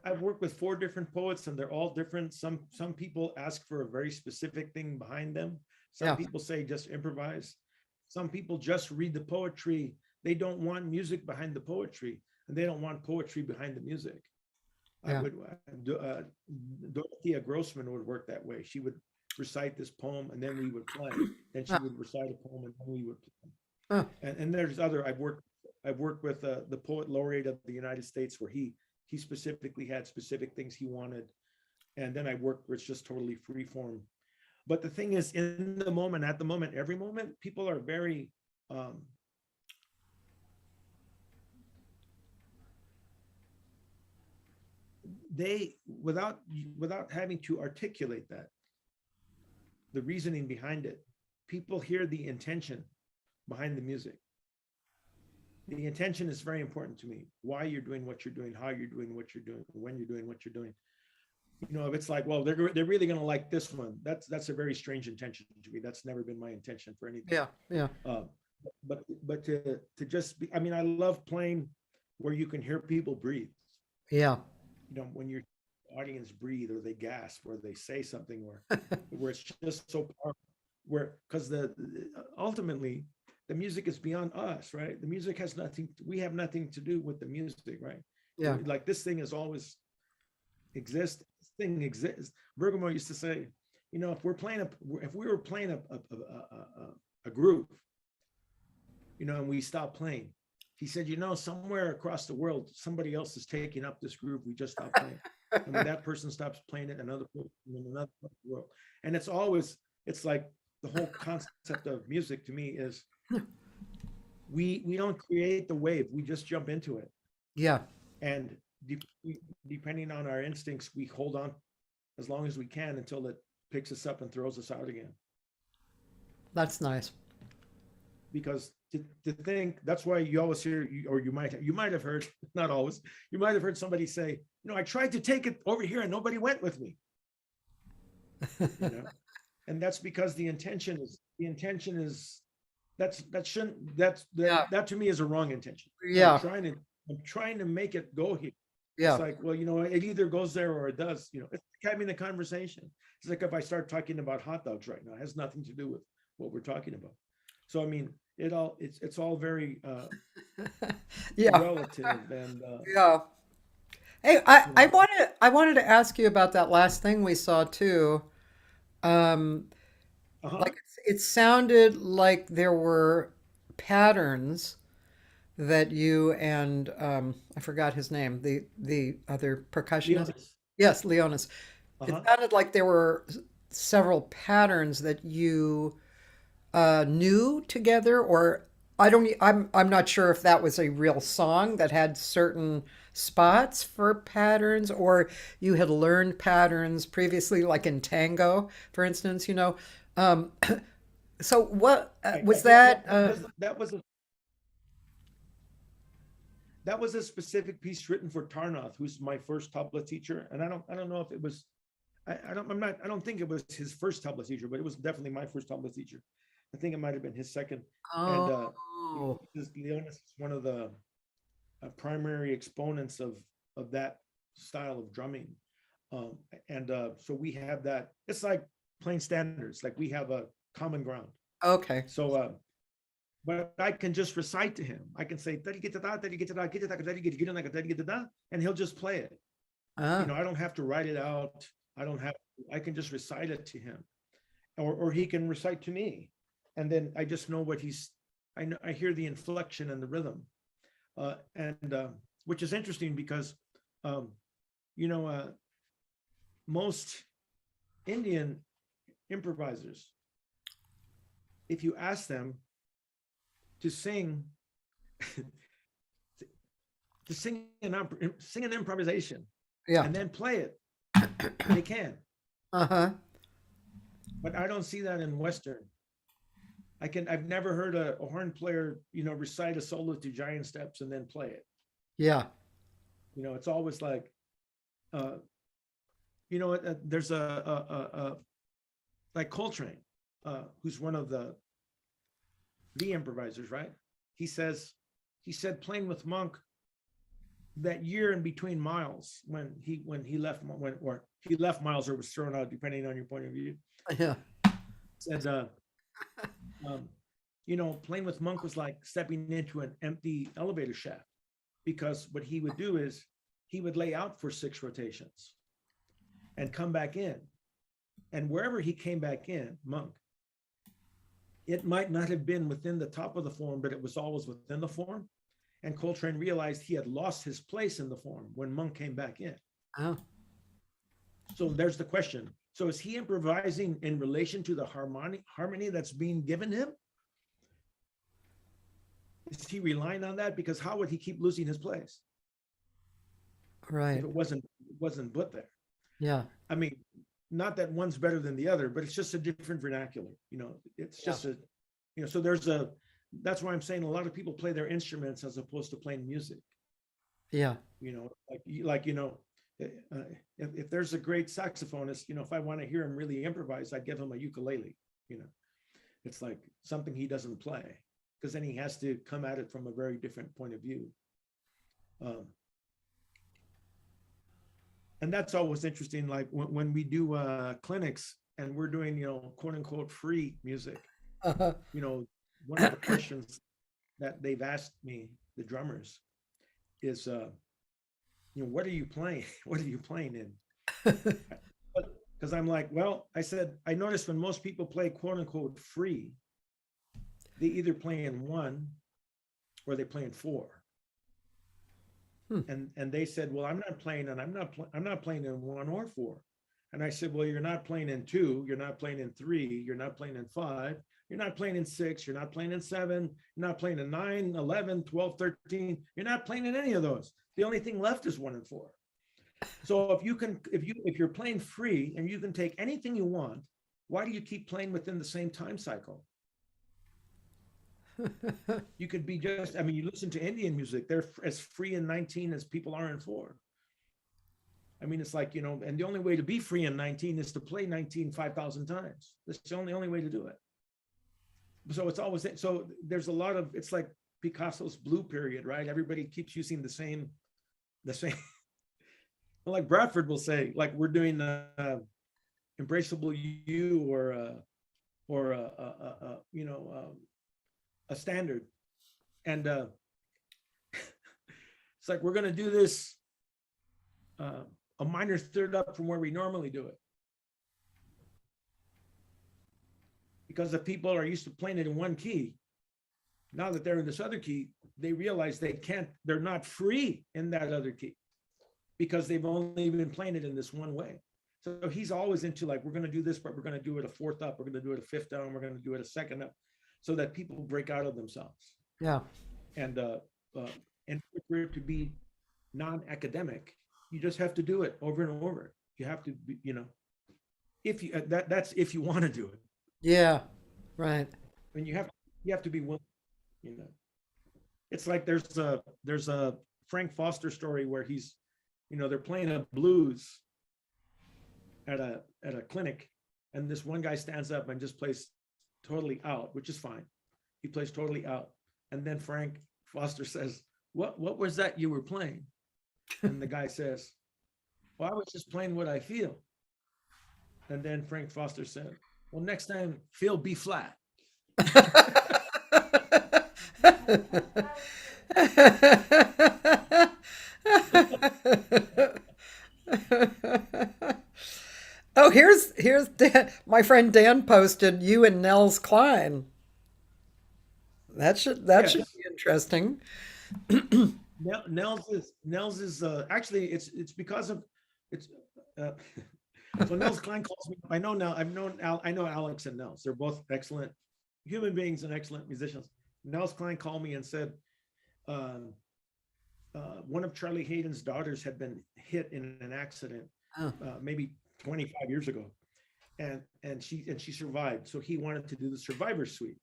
I've worked with four different poets and they're all different. Some people ask for a very specific thing behind them. Some Yeah, people say just improvise. Some people just read the poetry. They don't want music behind the poetry, and they don't want poetry behind the music. I yeah. would Dorothea Grossman would work that way. She would recite this poem and then we would play. Then she Ah, would recite a poem and then we would play. ah, And there's other I've worked with the poet laureate of the United States where he specifically had specific things he wanted, and then I worked where it's just totally free form. But the thing is, in the moment, at the moment, every moment, people are very um, they without having to articulate that the reasoning behind it, people hear the intention behind the music. The intention is very important to me. Why you're doing what you're doing, how you're doing what you're doing, when you're doing what you're doing. If it's like, well, they're really going to like this one, that's a very strange intention to me. That's never been my intention for anything. yeah, yeah, Uh, but to just be, I mean, I love playing where you can hear people breathe. yeah, When your audience breathe or they gasp or they say something where it's just so powerful. Where because the ultimately the music is beyond us, right? The music has nothing. We have nothing to do with the music, right? yeah. Like this thing is always exist. This thing exists. Bergamo used to say, if we were playing a groove, and we stopped playing, he said, somewhere across the world, somebody else is taking up this groove. We just stopped playing. And when that person stops playing it, another person in another part of the world. And it's like the whole concept of music to me is we don't create the wave, we just jump into it. Yeah, And depending on our instincts, we hold on as long as we can until it picks us up and throws us out again. that's nice. Because to think, that's why you always hear, or you might have heard, not always, you might have heard somebody say, I tried to take it over here and nobody went with me. And that's because the intention is Yeah, that to me is a wrong intention. yeah, I'm trying to make it go here. It's yeah, like, well, it either goes there or it does. It's like having the conversation. It's like if I start talking about hot dogs right now, it has nothing to do with what we're talking about. So I mean, it's all very yeah, relative, and yeah. Hey, I, you I know, wanted I wanted to ask you about that last thing we saw too. Um, uh-huh. like it sounded like there were patterns that you and I forgot his name, the other percussionist. Leonis. Yes, Leonis. It Uh-huh. sounded like there were several patterns that you knew together, or I'm not sure if that was a real song that had certain spots for patterns, or you had learned patterns previously, like in tango, for instance. Um, so what I was think that? that was a specific piece written for Tarnoth, who's my first tabla teacher. And I don't know if it was I don't think it was his first tabla teacher, but it was definitely my first tabla teacher. I think it might have been his second. And Oh, Leonis is one of the primary exponents of that style of drumming. Um, and so we have that. It's like playing standards. Like we have a common ground. okay. So but I can just recite to him. I can say, and he'll just play it. Ah, I don't have to write it out. I can just recite it to him. Or he can recite to me. And then I just know I hear the inflection and the rhythm. And which is interesting because, um, you know, uh, most Indian improvisers, if you ask them to sing sing an improvisation yeah. and then play it, they can. Uh-huh. But I don't see that in Western. I've never heard a horn player, recite a solo to giant steps and then play it. Yeah. It's always like, uh, there's a like Coltrane, who's one of the improvisers, right? he says, he said playing with Monk that year in between Miles when he left or he left Miles or was thrown out, depending on your point of view. Yeah. Said, um, playing with Monk was like stepping into an empty elevator shaft, because what he would do is he would lay out for 6 rotations and come back in. And wherever he came back in, Monk, it might not have been within the top of the form, but it was always within the form. And Coltrane realized he had lost his place in the form when Monk came back in. Oh. So there's the question. So is he improvising in relation to the harmony that's being given him? Is he relying on that? Because how would he keep losing his place? Right. If it wasn't put there. Yeah. I mean, not that one's better than the other, but it's just a different vernacular. It's just so that's why I'm saying a lot of people play their instruments as opposed to playing music. Yeah. If there's a great saxophonist, if I want to hear him really improvise, I'd give him a ukulele. It's like something he doesn't play, because then he has to come at it from a very different point of view. And that's always interesting. Like when we do clinics and we're doing, quote unquote free music, Uh-huh. one of the questions that they've asked me, the drummers, is, what are you playing? What are you playing in? Because I'm like, well, I said, I noticed when most people play quote unquote free, they either play in 1 or they play in 4. And they said, well, I'm not playing, and I'm not playing in 1 or 4. And I said, well, you're not playing in 2, you're not playing in 3, you're not playing in 5, you're not playing in 6, you're not playing in 7, you're not playing in 9, 11, 12, 13, you're not playing in any of those. The only thing left is 1 and 4. So if you're playing free and you can take anything you want, why do you keep playing within the same time cycle? You could be you listen to Indian music, they're as free in 19 as people are in 4. It's like, and the only way to be free in 19 is to play 19 5,000 times. That's the only way to do it. So it's always, so there's a lot of, it's like Picasso's blue period, right? Everybody keeps using the same, like Bradford will say, like we're doing Embraceable You or a standard. And it's like, we're going to do this a minor third up from where we normally do it. Because the people are used to playing it in 1 key. Now that they're in this other key, they realize they're not free in that other key because they've only been playing it in this one way. So he's always into like, we're going to do this, but we're going to do it a 4th up, we're going to do it a 5th down, we're going to do it a 2nd up, so that people break out of themselves. Yeah. And for it to be non-academic, you just have to do it over and over. You have to be, if you that's if you want to do it. Yeah. Right. And you have to be willing. It's like there's a Frank Foster story where he's, they're playing a blues at a clinic, and this one guy stands up and just plays totally out, which is fine. He plays totally out, and then Frank Foster says, "What was that you were playing?" And the guy says, "Well, I was just playing what I feel." And then Frank Foster said, "Well, next time, feel B flat." Oh, here's Dan. My friend Dan posted you and Nels Klein. That should Yes. be interesting. Nels is actually it's because of it's so Nels Klein calls me. I know Alex and Nels. They're both excellent human beings and excellent musicians. Nels Klein called me and said one of Charlie Hayden's daughters had been hit in an accident Oh, maybe 25 years ago, and she survived. So he wanted to do the Survivor Suite.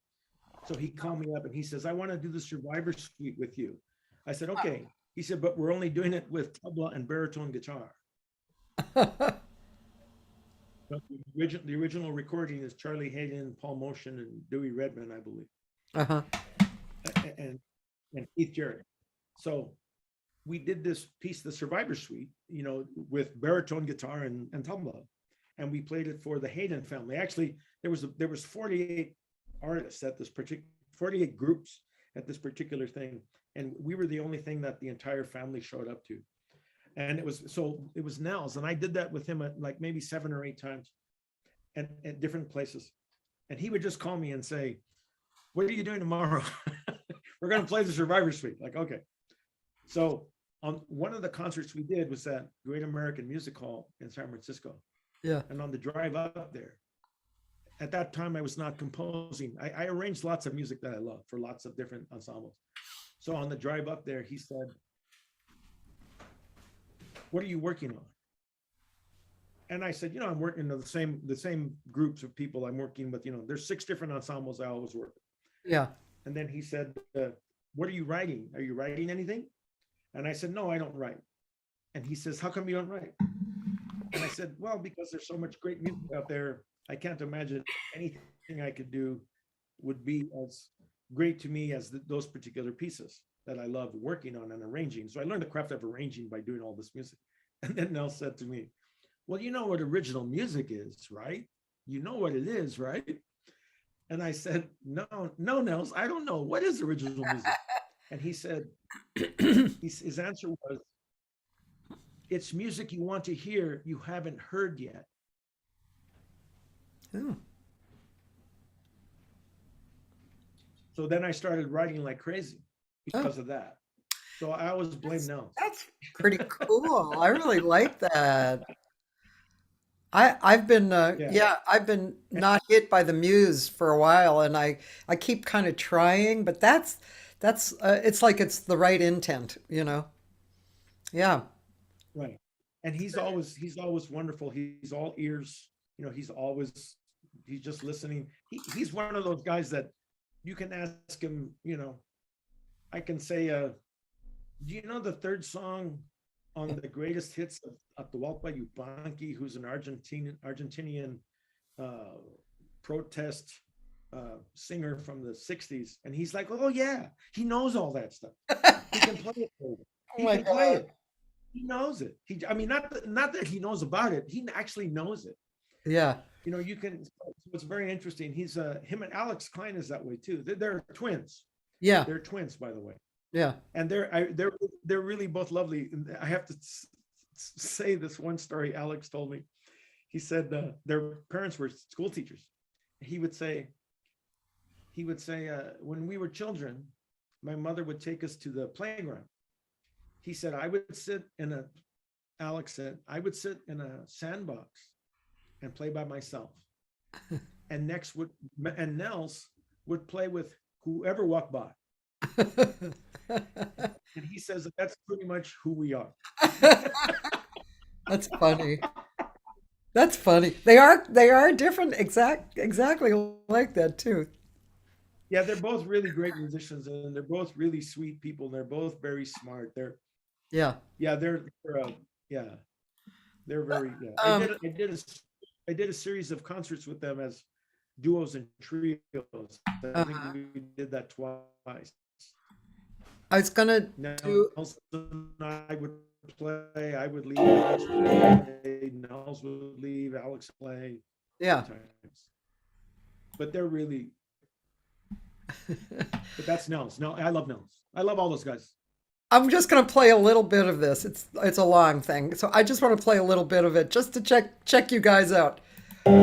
So he called me up and he says, "I want to do the Survivor Suite with you." I said, "Okay." He said, "But we're only doing it with tabla and baritone guitar." But the original recording is Charlie Hayden, Paul Motion, and Dewey Redman, I believe. uh-huh. and Keith Jarrett. So we did this piece, the Survivor Suite, with baritone guitar and tabla, and we played it for the Hayden family. Actually, there was 48 artists at this particular 48 groups at this particular thing, and we were the only thing that the entire family showed up to. And it was Nels, and I did that with him at like maybe 7 or 8 times, and at different places. And he would just call me and say, "What are you doing tomorrow?" "We're going to play the Survivor Suite." Like, okay. So on one of the concerts we did was at Great American Music Hall in San Francisco. Yeah. And on the drive up there, at that time I was not composing. I arranged lots of music that I love for lots of different ensembles. So on the drive up there, he said, "What are you working on?" And I said, "I'm working on the same groups of people I'm working with. There's 6 different ensembles I always work with." Yeah. And then he said, "What are you writing? Are you writing anything?" And I said, "No, I don't write." And he says, "How come you don't write?" And I said, "Well, because there's so much great music out there. I can't imagine anything I could do would be as great to me as those particular pieces that I love working on and arranging." So I learned the craft of arranging by doing all this music. And then Nell said to me, "Well, you know what original music is, right? You know what it is, right?" And I said, "No, no, Nels, I don't know. What is original music?" And he said, his answer was, "It's music you want to hear, you haven't heard yet." Oh. So then I started writing like crazy Oh, because of that. So I always blame Nels. that's pretty cool. I really like that. I've been Yeah, yeah, I've been not hit by the muse for a while, and I keep kind of trying, but that's it's like it's the right intent, you know. Yeah. right. And he's always wonderful. He's all ears. He's just listening. He's one of those guys that you can ask him. I can say, "Do you know the third song on the greatest hits of Atahualpa Yupanqui, who's an Argentinian uh, protest singer from the '60s?" And he's like, "Oh yeah, he knows all that stuff. He can play it for you. Oh He my can play God. it. He knows it. I mean, not that he knows about it. He actually knows it. Yeah. You can. It's very interesting. Him and Alex Klein is that way too. They're twins. Yeah. They're twins, by the way, Yeah. and they're really both lovely. And I have to say this one story Alex told me. He said their parents were school teachers. He would say, when we were children, my mother would take us to the playground. He said, Alex said, "I would sit in a sandbox and play by myself. And Nels would play with whoever walked by." And he says that's pretty much who we are. That's funny. That's funny. They are different, exactly like that too. Yeah, they're both really great musicians, and they're both really sweet people. And they're both very smart. Yeah. Yeah, yeah, they're very, yeah. Um, I did a series of concerts with them as duos and trios. I think uh, we did that twice. I was gonna do Nelson and I would play. I would leave. Alex would play. Nels would leave. Alex would play yeah. sometimes. But they're really. But that's Nels. No, I love Nels. I love all those guys. I'm just gonna play a little bit of this. It's a long thing, so I just want to play a little bit of it just to check you guys out. I've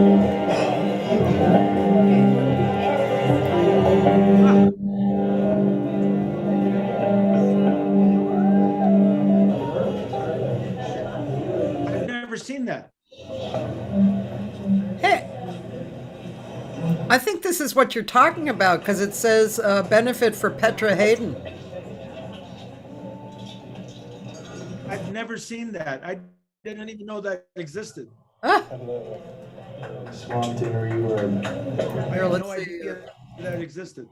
never seen that. Hey, I think this is what you're talking about because it says benefit for Petra Hayden. I've never seen that. I didn't even know that existed. Ah, Swamped in reverb. I here, had let's no see. idea that existed.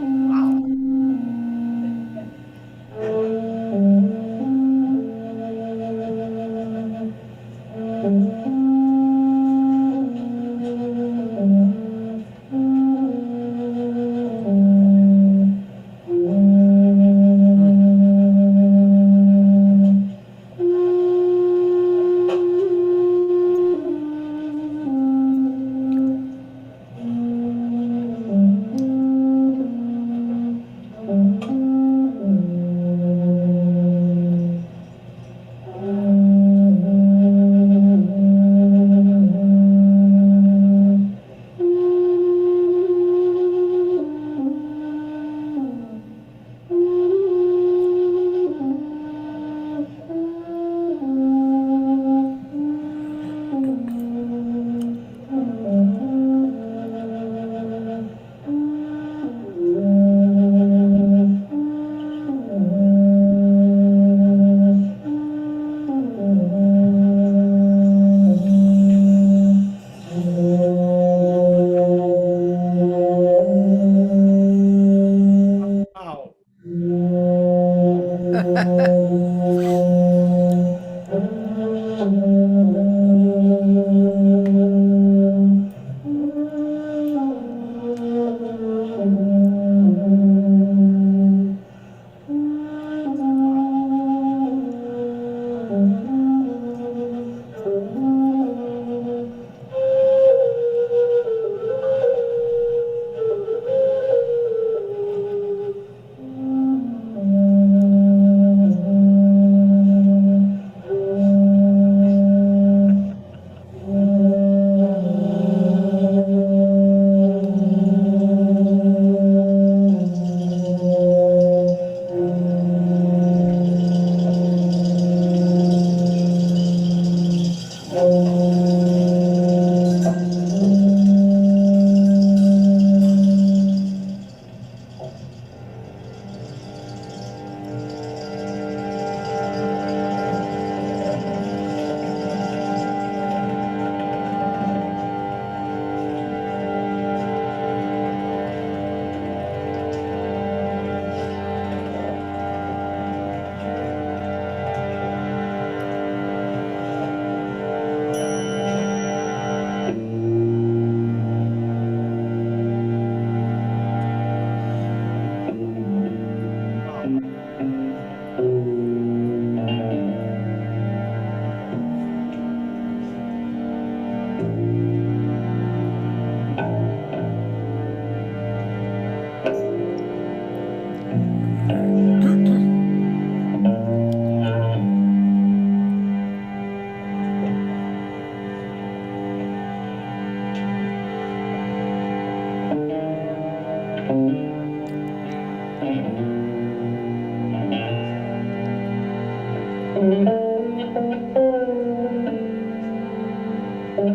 Wow.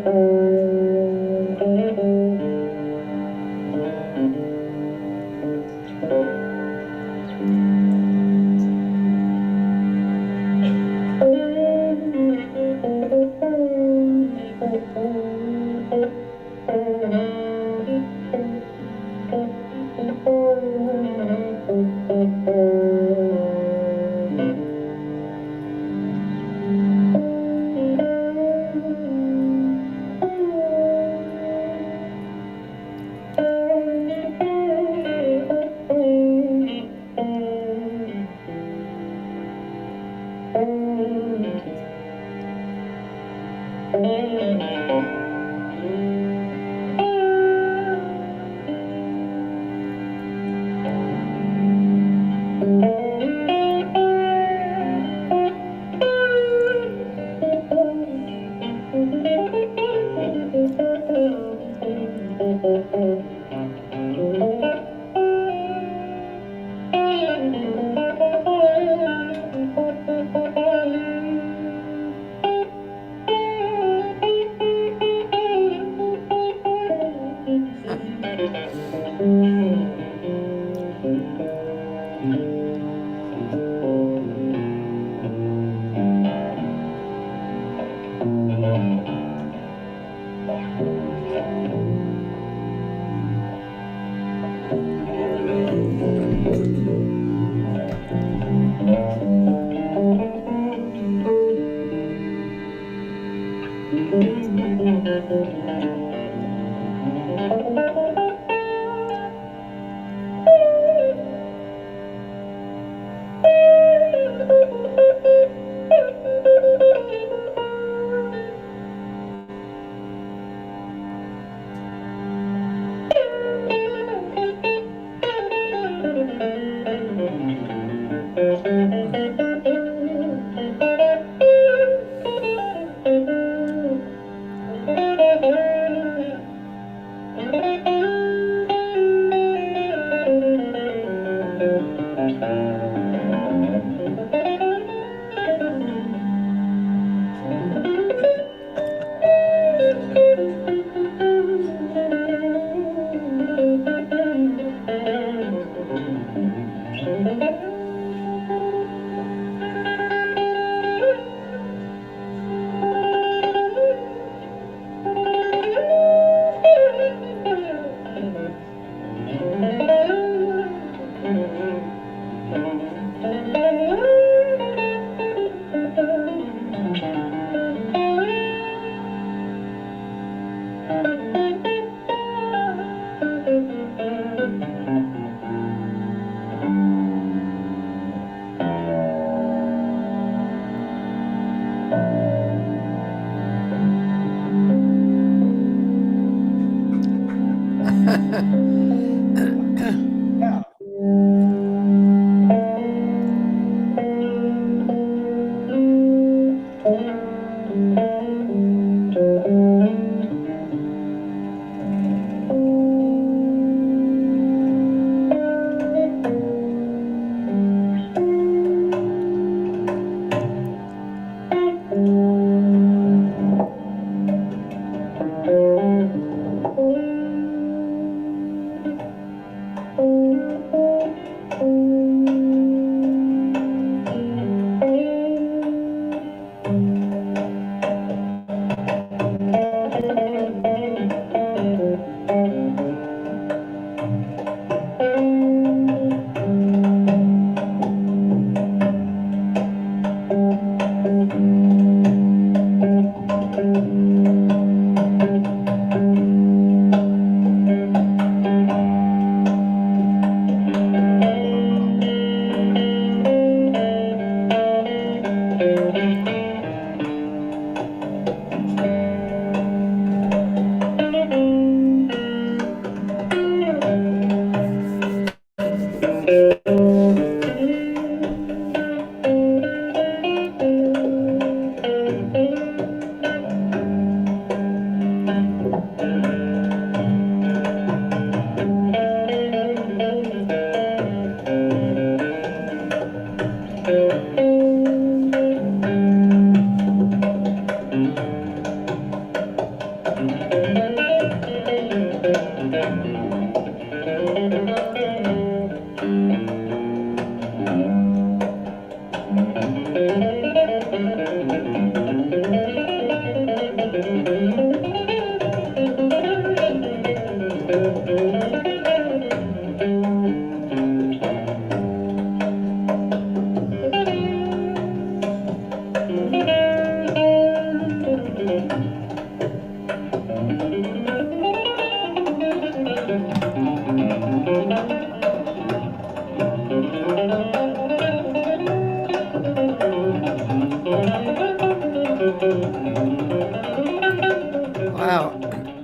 Yeah.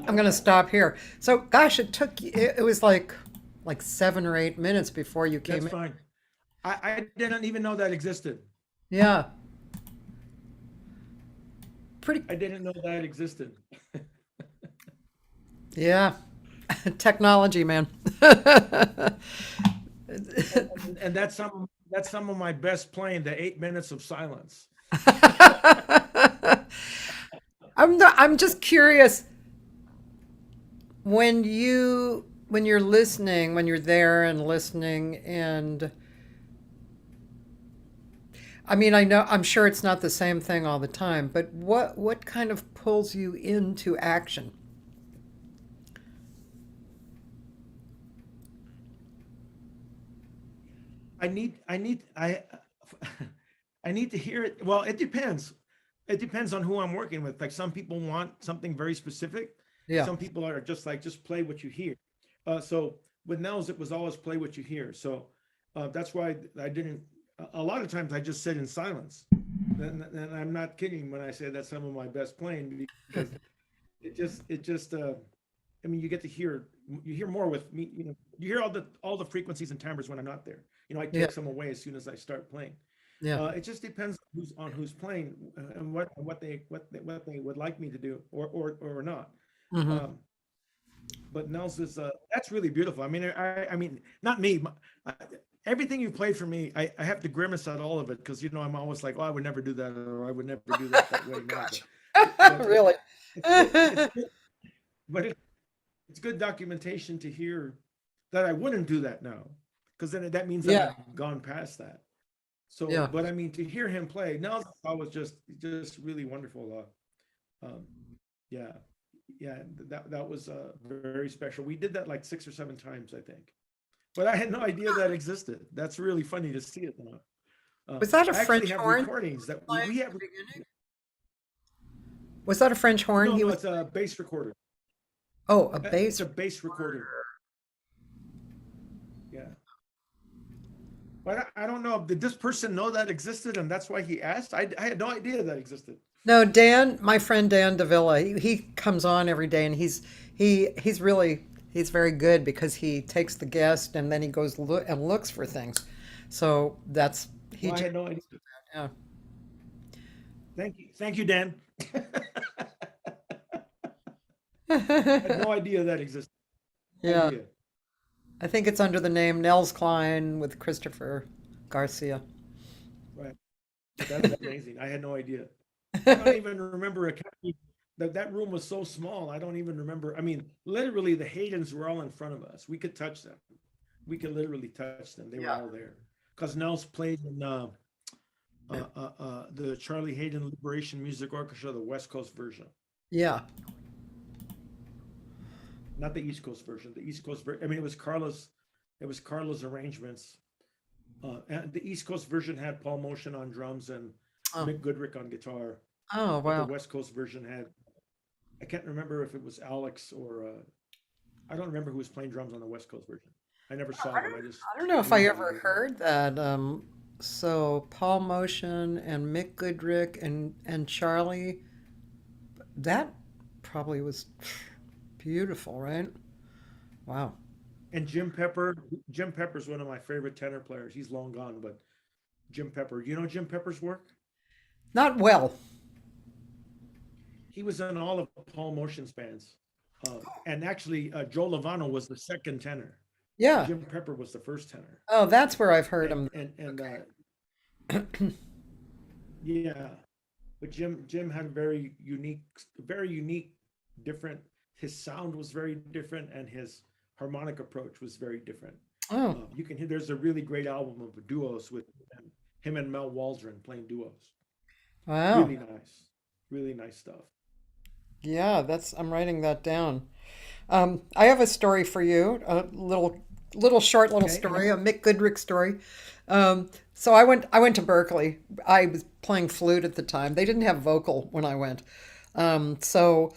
I'm gonna stop here. So, gosh, it took it was like 7 or 8 minutes before you That's came in. fine. I didn't even know that existed. Yeah, pretty. I didn't know that existed. Yeah, technology, man. And that's some of my best playing, the 8 minutes of silence. I'm just curious when you're listening, when you're there and listening, and I mean, I'm sure it's not the same thing all the time, but what kind of pulls you into action? I I need to hear it. Well, it depends. It depends on who I'm working with. Like some people want something very specific. Yeah. Some people are just like just play what you hear. So with Nels, it was always play what you hear. So that's why I didn't. A lot of times I just sit in silence, and I'm not kidding when I say that's some of my best playing because it just I mean, you hear more with me, you hear all the frequencies and timbres when I'm not there. I Yeah. take some away as soon as I start playing. Yeah. It just depends on who's playing and what they would like me to do or not. Hmm. Um, but Nels is that's really beautiful. I mean, not me. Everything you played for me, I have to grimace at all of it because I'm always like, oh, I would never do that, or I would never do that way now. Gosh. But Really? it's good. It's good. But it's good documentation to hear that I wouldn't do that now, because then that means that Yeah. I've gone past that. So, Yeah. but I mean, to hear him play now, that was just really wonderful. Um, yeah, yeah, that was very special. We did that like 6 or 7 times, I think, but I had no idea that existed. That's really funny to see it now. Was that a I actually French have horn recordings that playing we at have. the beginning? Was that a French horn No, he no, was? it's a bass recorder. Oh, a It's bass. a bass recorder. Yeah. But I don't know. Did this person know that existed, and that's why he asked? I had no idea that existed. No, Dan, my friend Dan Davila, he comes on every day, and he's very good because he takes the guest and then he goes and looks for things. So that's he Well, I just had no idea. yeah. Thank you, Dan. Had no idea that existed. No Yeah. idea. I think it's under the name Nels Klein with Christopher Garcia. Right. That's amazing. I had no idea. I don't even remember a company that room was so small. I don't even remember. I mean, literally, the Haydens were all in front of us. We could touch them. We could literally touch them. They were Yeah. all there. Because Nels played in the Charlie Hayden Liberation Music Orchestra, the West Coast version, Yeah. not the East Coast version. The East Coast version. I mean, it was Carlos. It was Carlos arrangements. And the East Coast version had Paul Motion on drums and Oh. Mick Goodrick on guitar. Oh, But the wow. West Coast version had, I can't remember if it was Alex or I don't remember who was playing drums on the West Coast version. I never saw them. I don't know if knew I who ever they were. heard that. So Paul Motion and Mick Goodrick and Charlie, that probably was beautiful, right? Wow. And Jim Pepper. Jim Pepper's one of my favorite tenor players. He's long gone, but Jim Pepper. You know Jim Pepper's work? Not well. He was in all of Paul Motion's bands. And actually, Joe Lovano was the second tenor. Yeah. Jim Pepper was the first tenor. Oh, that's where I've heard And him. and yeah, but Jim had a very unique, different. His sound was very different, and his harmonic approach was very different. Oh, You can hear there's a really great album of duos with him and Mel Waldron playing duos. wow. Really nice stuff. Yeah, I'm writing that down. I have a story for you, a little short little Okay, story, a Mick Goodrick story. So I went to Berkeley. I was playing flute at the time. They didn't have vocal when I went. So,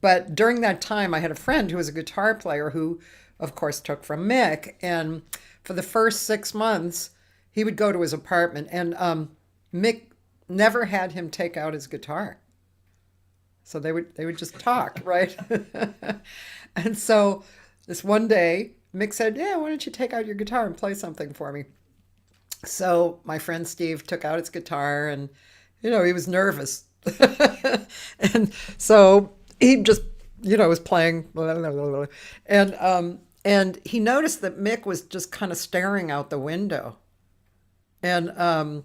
but during that time, I had a friend who was a guitar player who, of course, took from Mick. And for the first 6 months, he would go to his apartment, and Mick never had him take out his guitar. So they would just talk, right? And so this one day, Mick said, "Yeah, why don't you take out your guitar and play something for me?" So my friend Steve took out his guitar, and he was nervous. And so he just was playing, and he noticed that Mick was just kind of staring out the window. And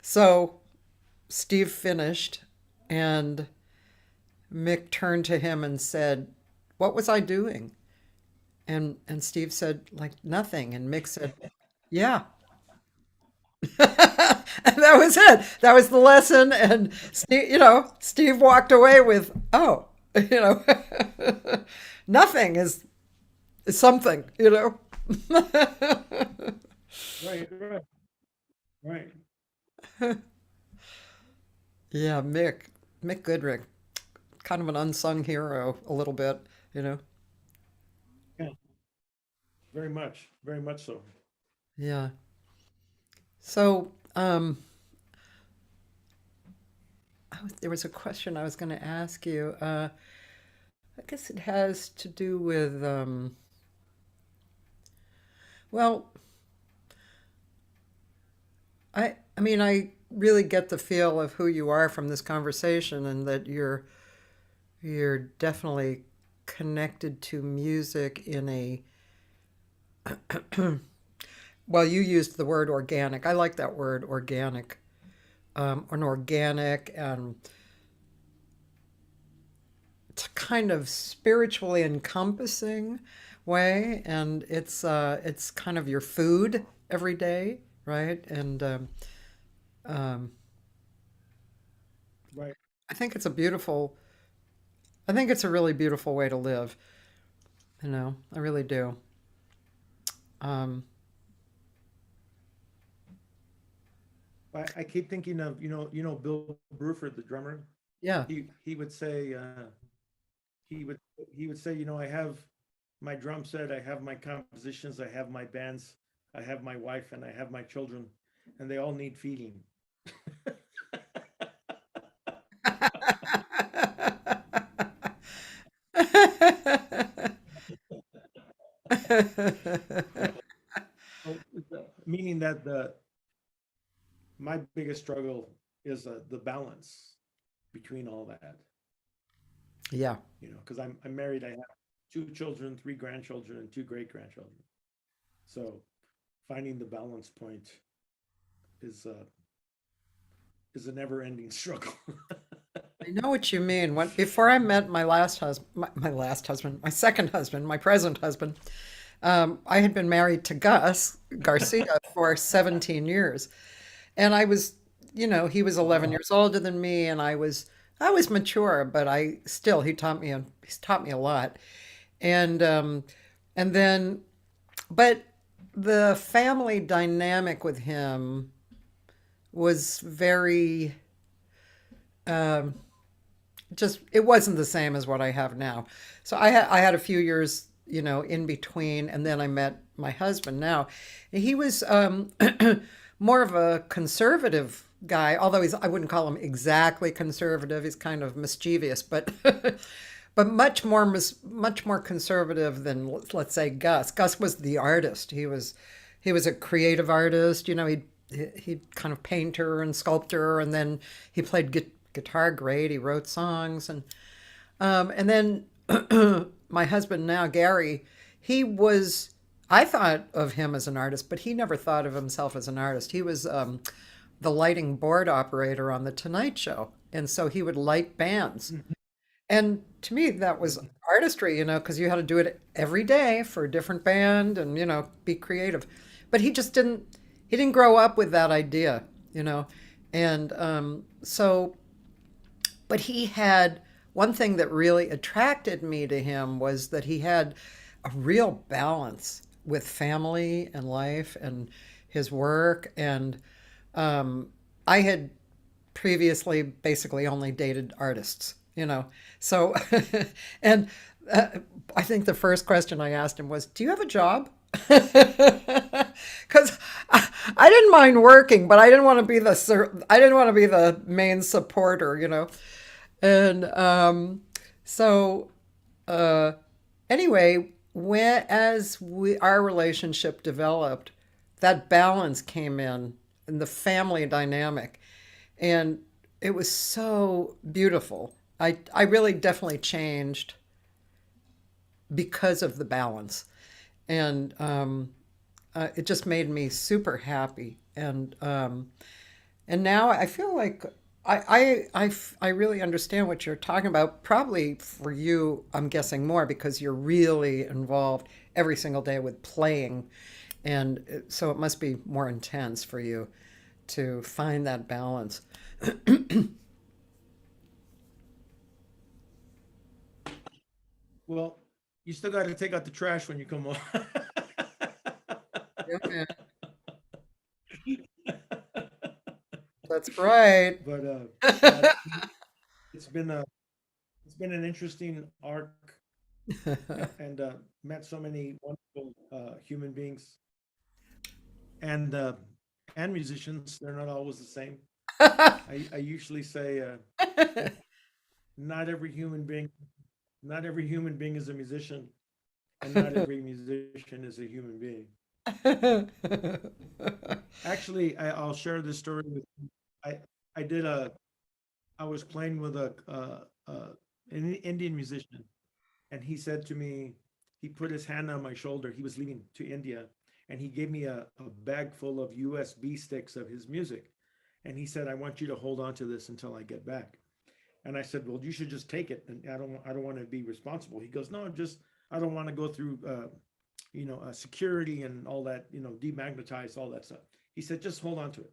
so Steve finished, and Mick turned to him and said, "What was I doing?" And Steve said, "Like nothing." And Mick said, "Yeah." And that was it. That was the lesson. And Steve walked away with, "Oh, you know, nothing is something." Right, right, right. Yeah, Mick Goodrick, kind of an unsung hero a little bit. Yeah, very much so. Yeah. So, there was a question I was going to ask you. I guess it has to do with, well, I mean, I really get the feel of who you are from this conversation, and that you're definitely connected to music in a, well, you used the word organic. I like that word, organic. An organic and it's kind of spiritually encompassing way, and it's kind of your food every day, right? And um, Right. I think it's a beautiful. I think it's a really beautiful way to live. I really do. Um, I keep thinking of, Bill Bruford, the drummer. yeah. He would say, he would he would say, I have my drum set, I have my compositions, I have my bands, I have my wife, and I have my children, and they all need feeding. So, meaning that the my biggest struggle is the balance between all that, Yeah. because I'm married, I have two children, three grandchildren, and two great grandchildren. So finding the balance point is is a never ending struggle. I know what you mean. When before I met my last husband, my last husband, my second husband, my present husband, I had been married to Gus Garcia for 17 years, and he was 11 Wow. years older than me, and I was mature, but I still he's taught me a lot, and and then, but the family dynamic with him was very um, just it wasn't the same as what I have now. So I had a few years, in between, and then I met my husband now. He was more of a conservative guy, although I wouldn't call him exactly conservative. He's kind of mischievous, but but much more conservative than, let's say, Gus. Gus was the artist. He was a creative artist. He kind of painter and sculptor, and then he played guitar great. He wrote songs, and then my husband now, Gary, he was. I thought of him as an artist, but he never thought of himself as an artist. He was the lighting board operator on the Tonight Show, and so he would light bands. And to me, that was artistry, because you had to do it every day for a different band, and be creative. But he didn't grow up with that idea. And so, but he had one thing that really attracted me to him was that he had a real balance with family and life and his work. And I had previously basically only dated artists. So, and uh, I think the first question I asked him was, "Do you have a job?" Because I didn't mind working, but I didn't want to be the main supporter. And so uh, anyway, our relationship developed, that balance came in the family dynamic, and it was so beautiful. I really definitely changed because of the balance, and it just made me super happy. And now I feel like I really understand what you're talking about. Probably for you, I'm guessing more because you're really involved every single day with playing. And so it must be more intense for you to find that balance. Well, you still got to take out the trash when you come home. Yeah, that's right. But yeah, it's been a it's been an interesting arc, and met so many wonderful human beings and musicians. They're not always the same. I usually say not every human being not every human being is a musician, and not every musician is a human being. Actually, I'll share this story with you. I I did a I was playing with an Indian musician, and he said to me, he put his hand on my shoulder. He was leaving to India, and he gave me a bag full of USB sticks of his music, and he said, "I want you to hold on to this until I get back." And I said, "Well, you should just take it, and I don't want to be responsible." He goes, "No, just I don't want to go through security and all that, demagnetize all that stuff." He said, "Just hold on to it."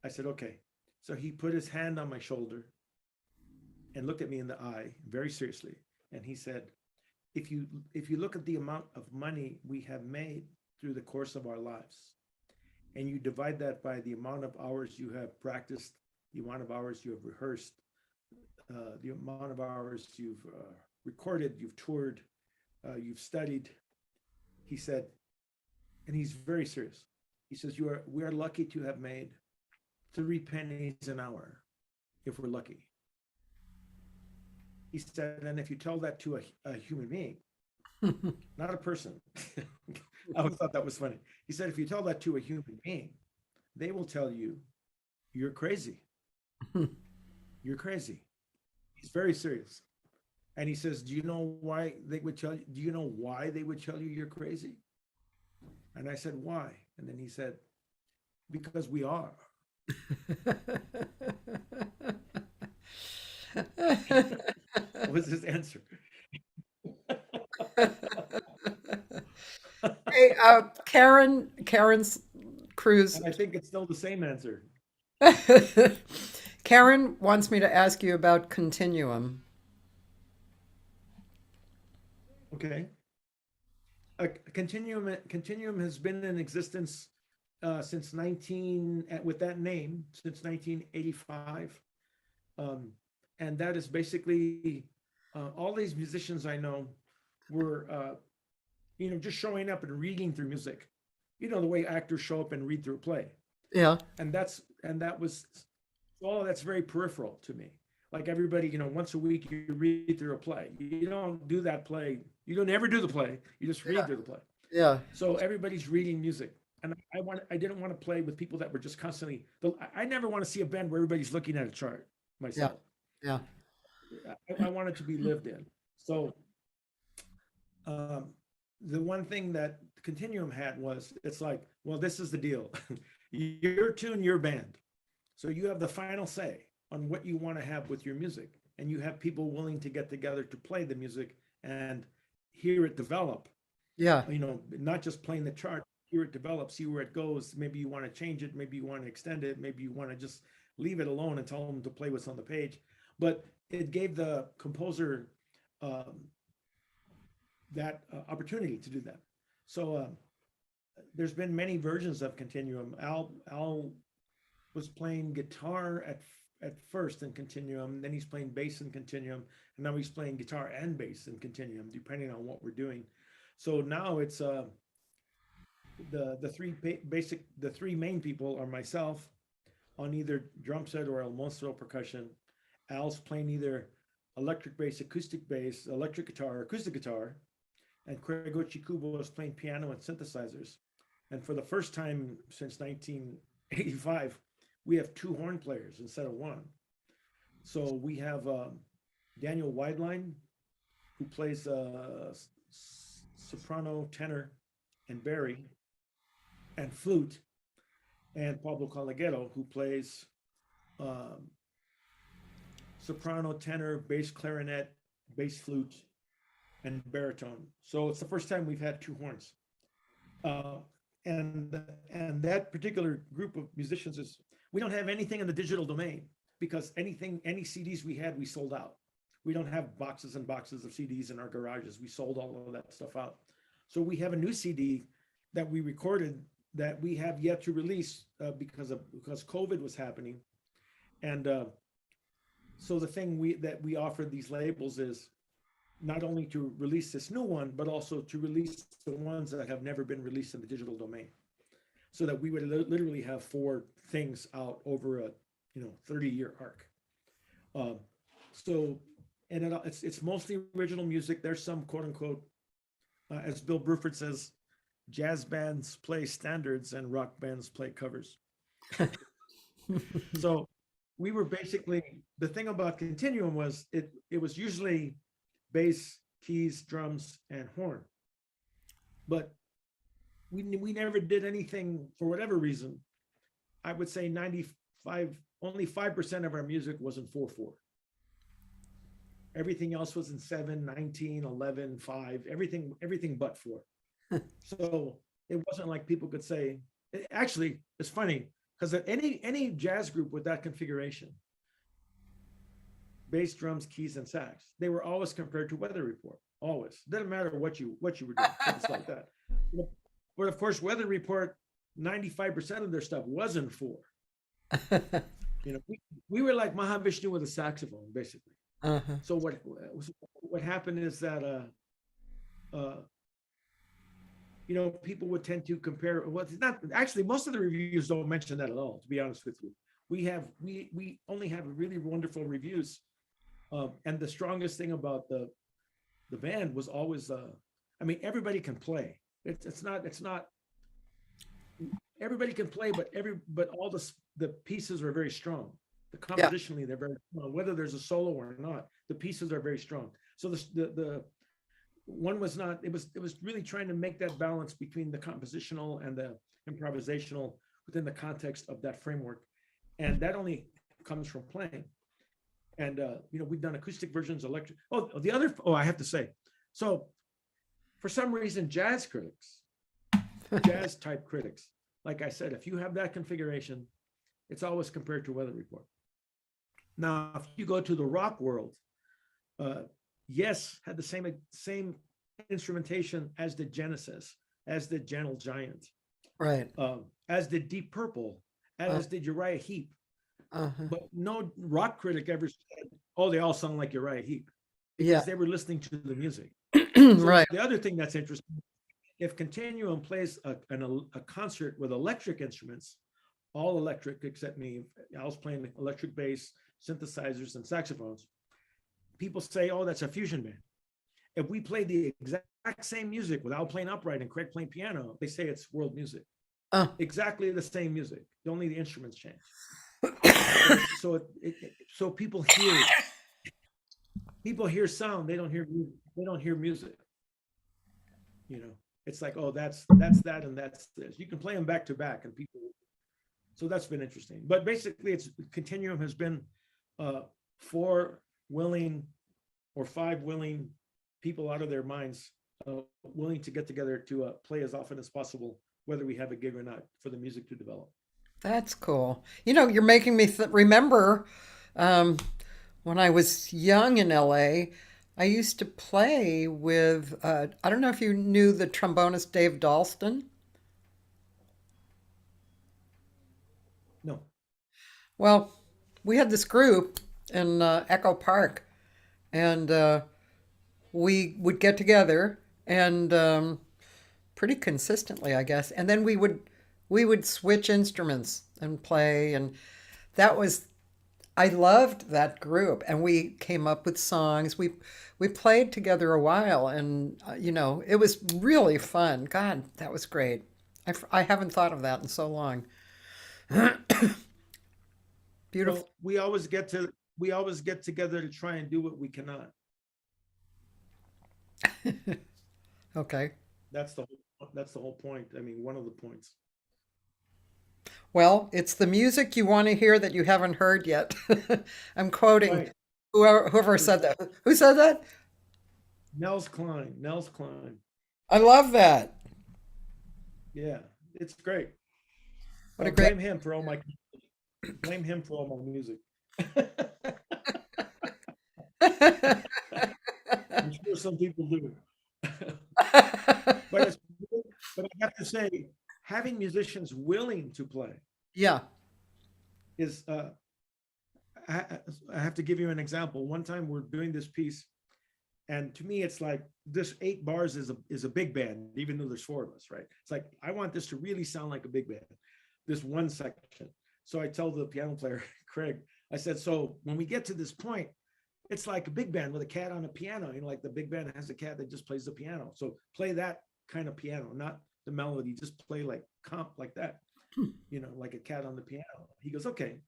I said, "Okay." So he put his hand on my shoulder and looked at me in the eye very seriously, and he said, if you look at the amount of money we have made through the course of our lives, and you divide that by the amount of hours you have practiced, the amount of hours you have rehearsed, the amount of hours you've recorded, you've toured, you've studied," he said, and he's very serious. He says, we are lucky to have made 3 pennies an hour if we're lucky. He said, and if you tell that to a human being, not a person, I always thought that was funny. He said, if you tell that to a human being, they will tell you, you're crazy. You're crazy. He's very serious. And he says, do you know why they would tell you? Do you know why they would tell you you're crazy? And I said, why? And then he said, because we are. What was his answer? Hey, Karen's Cruz. And I think it's still the same answer. Karen wants me to ask you about continuum. Okay. Continuum has been in existence since with that name since 1985, and that is basically all these musicians I know were just showing up and reading through music, the way actors show up and read through a play, Yeah. and that was all that's very peripheral to me. Like everybody, once a week you read through a play. You don't do that play. You don't ever do the play. You just read through the play. Yeah. So everybody's reading music, and I didn't want to play with people that were just constantly. I never want to see a band where everybody's looking at a chart. Yeah. Myself, Yeah. I want it to be lived in. So um, the one thing that Continuum had was, it's like, well, this is the deal. Your tune, your band. So you have the final say on what you want to have with your music, and you have people willing to get together to play the music and hear it develop. Yeah. Not just playing the chart, hear it develop, see where it goes. Maybe you want to change it, maybe you want to extend it, maybe you want to just leave it alone and tell them to play what's on the page. But it gave the composer um, that opportunity to do that. So there's been many versions of Continuum. Al was playing guitar at first in Continuum, then he's playing bass in Continuum, and now he's playing guitar and bass in Continuum, depending on what we're doing. So now it's the three main people are myself on either drum set or el monstro percussion. Al's playing either electric bass, electric guitar, acoustic guitar, and Craig Ochikubo was playing piano and synthesizers. And for the first time since 1985, we have two horn players instead of one. So we have Daniel Wideline, who plays soprano, tenor, and bari, and flute, and Pablo Calaguero, who plays um, soprano, tenor, bass clarinet, bass flute, and baritone. So it's the first time we've had two horns. Uh, and that particular group of musicians is, we don't have anything in the digital domain, because any CDs we had, we sold out. We don't have boxes and boxes of CDs in our garages. We sold all of that stuff out. So we have a new CD that we recorded that we have yet to release because COVID was happening. And so the thing we offered these labels is not only to release this new one, but also to release the ones that have never been released in the digital domain, so that we would literally have four things out over a 30-year arc. And it's mostly original music. There's some quote unquote, as Bill Bruford says, jazz bands play standards and rock bands play covers. So we were basically, the thing about Continuum was it was usually bass, keys, drums, and horn. But we never did anything, for whatever reason. I would say only 5% of our music was in 4/4. Everything else was in 7, 19, 11, 5, everything but 4. So it wasn't like people could say, actually, it's funny, because any jazz group with that configuration, bass, drums, keys, and sax, they were always compared to Weather Report. Always. Doesn't matter what you were doing. It's like that. But of course, Weather Report, 95% of their stuff wasn't 4. We were like Mahavishnu with a saxophone, basically. Uh-huh. So what happened is that people would tend to compare. Well, it's not actually, most of the reviews don't mention that at all, to be honest with you. We only have really wonderful reviews, and the strongest thing about the band was always everybody can play. It's not everybody can play, but all the pieces are very strong. Compositionally, they're very strong. Whether there's a solo or not, the pieces are very strong. So the one was not. It was really trying to make that balance between the compositional and the improvisational within the context of that framework, and that only comes from playing. And we've done acoustic versions, electric. I have to say, so for some reason, jazz type critics, like I said, if you have that configuration, it's always compared to Weather Report. Now, if you go to the rock world, Yes had the same instrumentation as did Genesis, as did Gentle Giant, Right. as did Deep Purple, as did Uriah Heep. But no rock critic ever said, "Oh, they all sound like Uriah Heep," because Yeah. they were listening to the music. So Right. the other thing that's interesting, if Continuum plays a concert with electric instruments, all electric except me, I was playing electric bass, synthesizers, and saxophones, people say, "Oh, that's a fusion band." If we play the exact same music without playing upright and Craig playing piano, they say it's world music. Exactly the same music, only the instruments change. So people hear sound, they don't hear music. It's like, oh, that's that and that's this. You can play them back to back, and people. So that's been interesting. But basically, Continuum has been 4 willing or 5 willing people out of their minds, willing to get together to play as often as possible, whether we have a gig or not, for the music to develop. That's cool. You're making me remember when I was young in LA, I used to play with, I don't know if you knew the trombonist Dave Dalston. No. Well, we had this group in Echo Park, and we would get together and pretty consistently, I guess, and then we would switch instruments and play, and that was I loved that group, and we came up with songs. We played together a while, and it was really fun. God, that was great. I haven't thought of that in so long. Beautiful. Well, we always get together to try and do what we cannot. Okay. That's the whole point. I mean, one of the points. Well, it's the music you want to hear that you haven't heard yet. I'm quoting Right. whoever said that. Who said that? Nels Klein. Nels Klein. I love that. Yeah, it's great. What a great. Blame him for all my blame him for all my music. I'm sure some people do. But it's, but I have to say, having musicians willing to play Yeah. is I, I have to give you an example. One time we're doing this piece, and to me, it's like this 8 bars is a big band, even though there's 4 of us, right? It's like I want this to really sound like a big band, this one section. So I tell the piano player, Craig, I said, so when we get to this point, it's like a big band with a cat on a piano. Like the big band has a cat that just plays the piano. So play that kind of piano, not the melody. Just play like comp like that, like a cat on the piano. He goes, okay.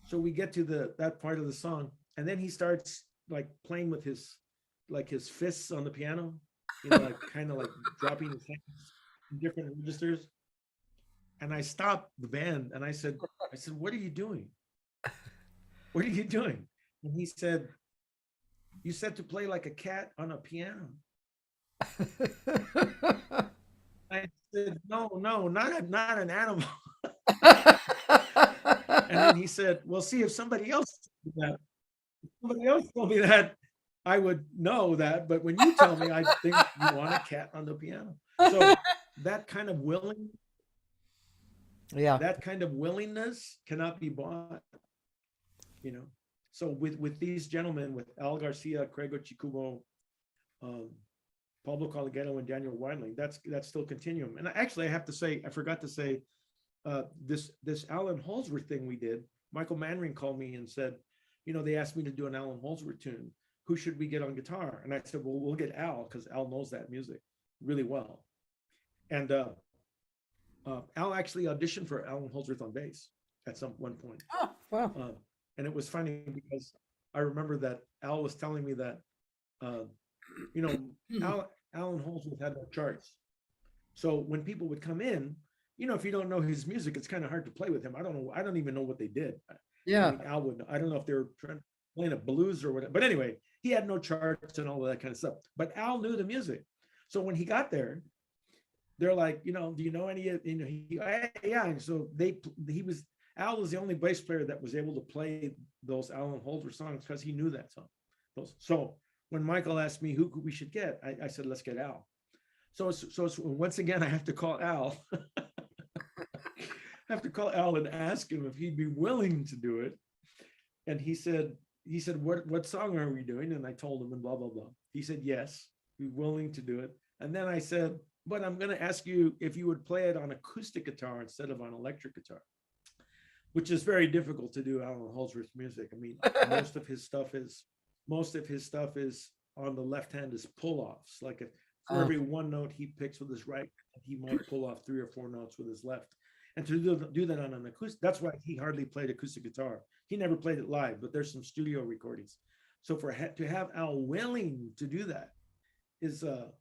So we get to that part of the song, and then he starts like playing with his fists on the piano, like kind of like dropping his hands in different registers. And I stopped the band and I said, what are you doing? What are you doing? And he said, you said to play like a cat on a piano. I said, no, not an animal. And then he said, well, see, if somebody else told me that, I would know that. But when you tell me, I think you want a cat on the piano. So that kind of Yeah. that kind of willingness cannot be bought. So with these gentlemen, with Al Garcia, Craig Chicubo, Pablo Collegetto, and Daniel Weidling, that's still continuum. And actually, I have to say, I forgot to say, this Alan Holdsworth thing we did. Michael Manring called me and said, they asked me to do an Alan Holdsworth tune. Who should we get on guitar? And I said, well, we'll get Al, because Al knows that music really well. And Al actually auditioned for Alan Holdsworth on bass at one point. Oh, wow. And it was funny because I remember that Al was telling me that, Alan Holdsworth had no charts. So when people would come in, if you don't know his music, it's kind of hard to play with him. I don't know. I don't even know what they did. Yeah. I mean, Al would. I don't know if they were playing a blues or whatever. But anyway, he had no charts and all of that kind of stuff. But Al knew the music. So when he got there, they're like, do you know any? Yeah. And so Al was the only bass player that was able to play those Alan Holdsworth songs because he knew that song. So when Michael asked me who we should get, I said, let's get Al. So once again, I have to call Al. I have to call Al and ask him if he'd be willing to do it. And he said, what song are we doing? And I told him, and blah, blah, blah. He said, yes, he's willing to do it. And then I said, but I'm going to ask you if you would play it on acoustic guitar instead of on electric guitar, which is very difficult to do Alan Holdsworth's music. I mean, most of his stuff is on the left hand is pull-offs. Like for every one note he picks with his right, he might pull off 3 or 4 notes with his left. And to do that on an acoustic, that's why he hardly played acoustic guitar. He never played it live, but there's some studio recordings. So to have Al willing to do that is a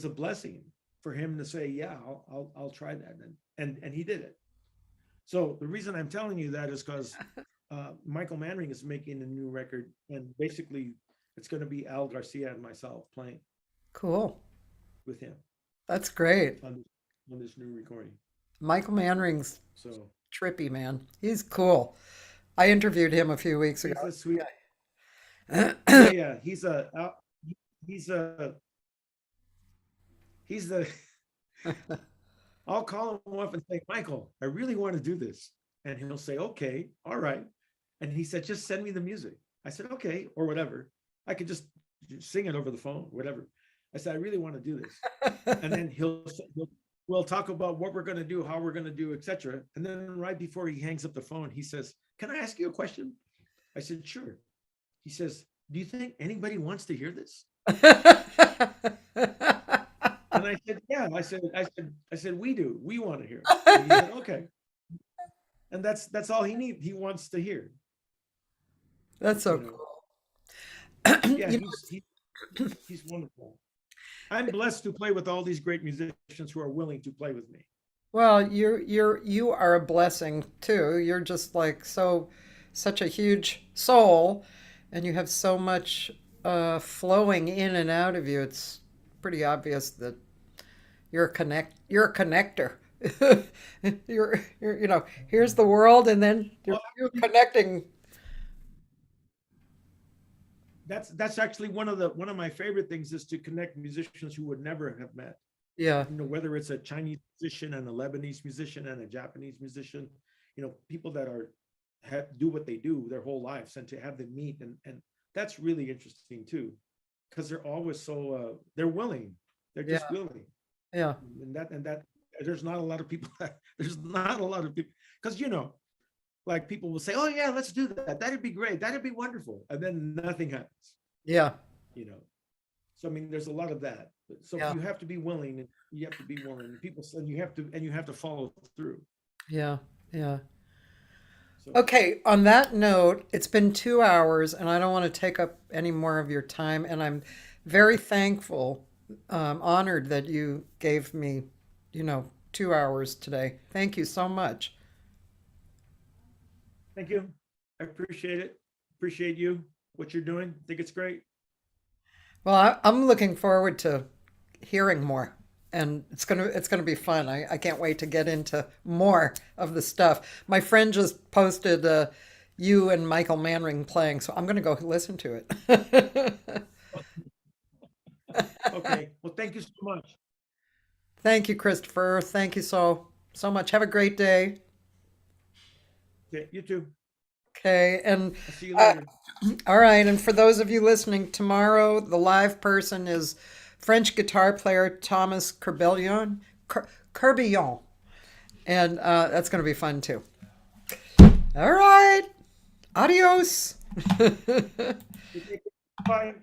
blessing for him to say, yeah, I'll try that. And he did it. So the reason I'm telling you that is because Michael Manring is making a new record, and basically it's going to be Al Garcia and myself playing. Cool. With him. That's great. On this new recording. Michael Manring's so trippy, man. He's cool. I interviewed him a few weeks ago. He's a sweet yeah. He's the I'll call him up and say, Michael, I really want to do this. And he'll say, okay, all right. And he said, just send me the music. I said, okay, or whatever. I could just sing it over the phone, whatever. I said, I really want to do this. And then he'll we'll talk about what we're going to do, how we're going to do, etc. And then right before he hangs up the phone, he says, "Can I ask you a question?" I said, "Sure." He says, "Do you think anybody wants to hear this?" And I said, "Yeah." I said, "We do. We want to hear it." And he said, "Okay." And that's all he needs. He wants to hear. That's so You know. cool. Yeah, You he's wonderful. I'm blessed to play with all these great musicians who are willing to play with me. Well, you are a blessing too. You're just like such a huge soul, and you have so much flowing in and out of you. It's pretty obvious that you're a connector. You're here's the world, and then Well, you're connecting. that's actually one of my favorite things is to connect musicians who would never have met. Yeah, Whether it's a Chinese musician and a Lebanese musician and a Japanese musician, people that do what they do their whole lives, and to have them meet, and that's really interesting too, because they're always so they're willing, they're yeah, just willing, yeah, and that there's not a lot of people there's not a lot of people, because like people will say, "Oh yeah, let's do that, that'd be great, that'd be wonderful," and then nothing happens. yeah, you know so I mean, there's a lot of that. So yeah, you have to be willing, and you have to be willing, and people and you have to follow through. yeah, yeah. So Okay, on that note, it's been 2 hours, and I don't want to take up any more of your time. And I'm very thankful, honored that you gave me, 2 hours today. Thank you so much. thank you. I appreciate it. Appreciate you, what you're doing. I think it's great. Well, I'm looking forward to hearing more, and it's gonna be fun. I can't wait to get into more of the stuff. My friend just posted you and Michael Manring playing, so I'm gonna go listen to it. Okay, well, thank you so much. Thank you, Christopher. Thank you so much. Have a great day. Okay, you too. Okay, and I'll see you uh, later. all right, and for those of you listening, tomorrow the live person is French guitar player Thomas Curbillon, and that's going to be fun too. All right, adios. Bye.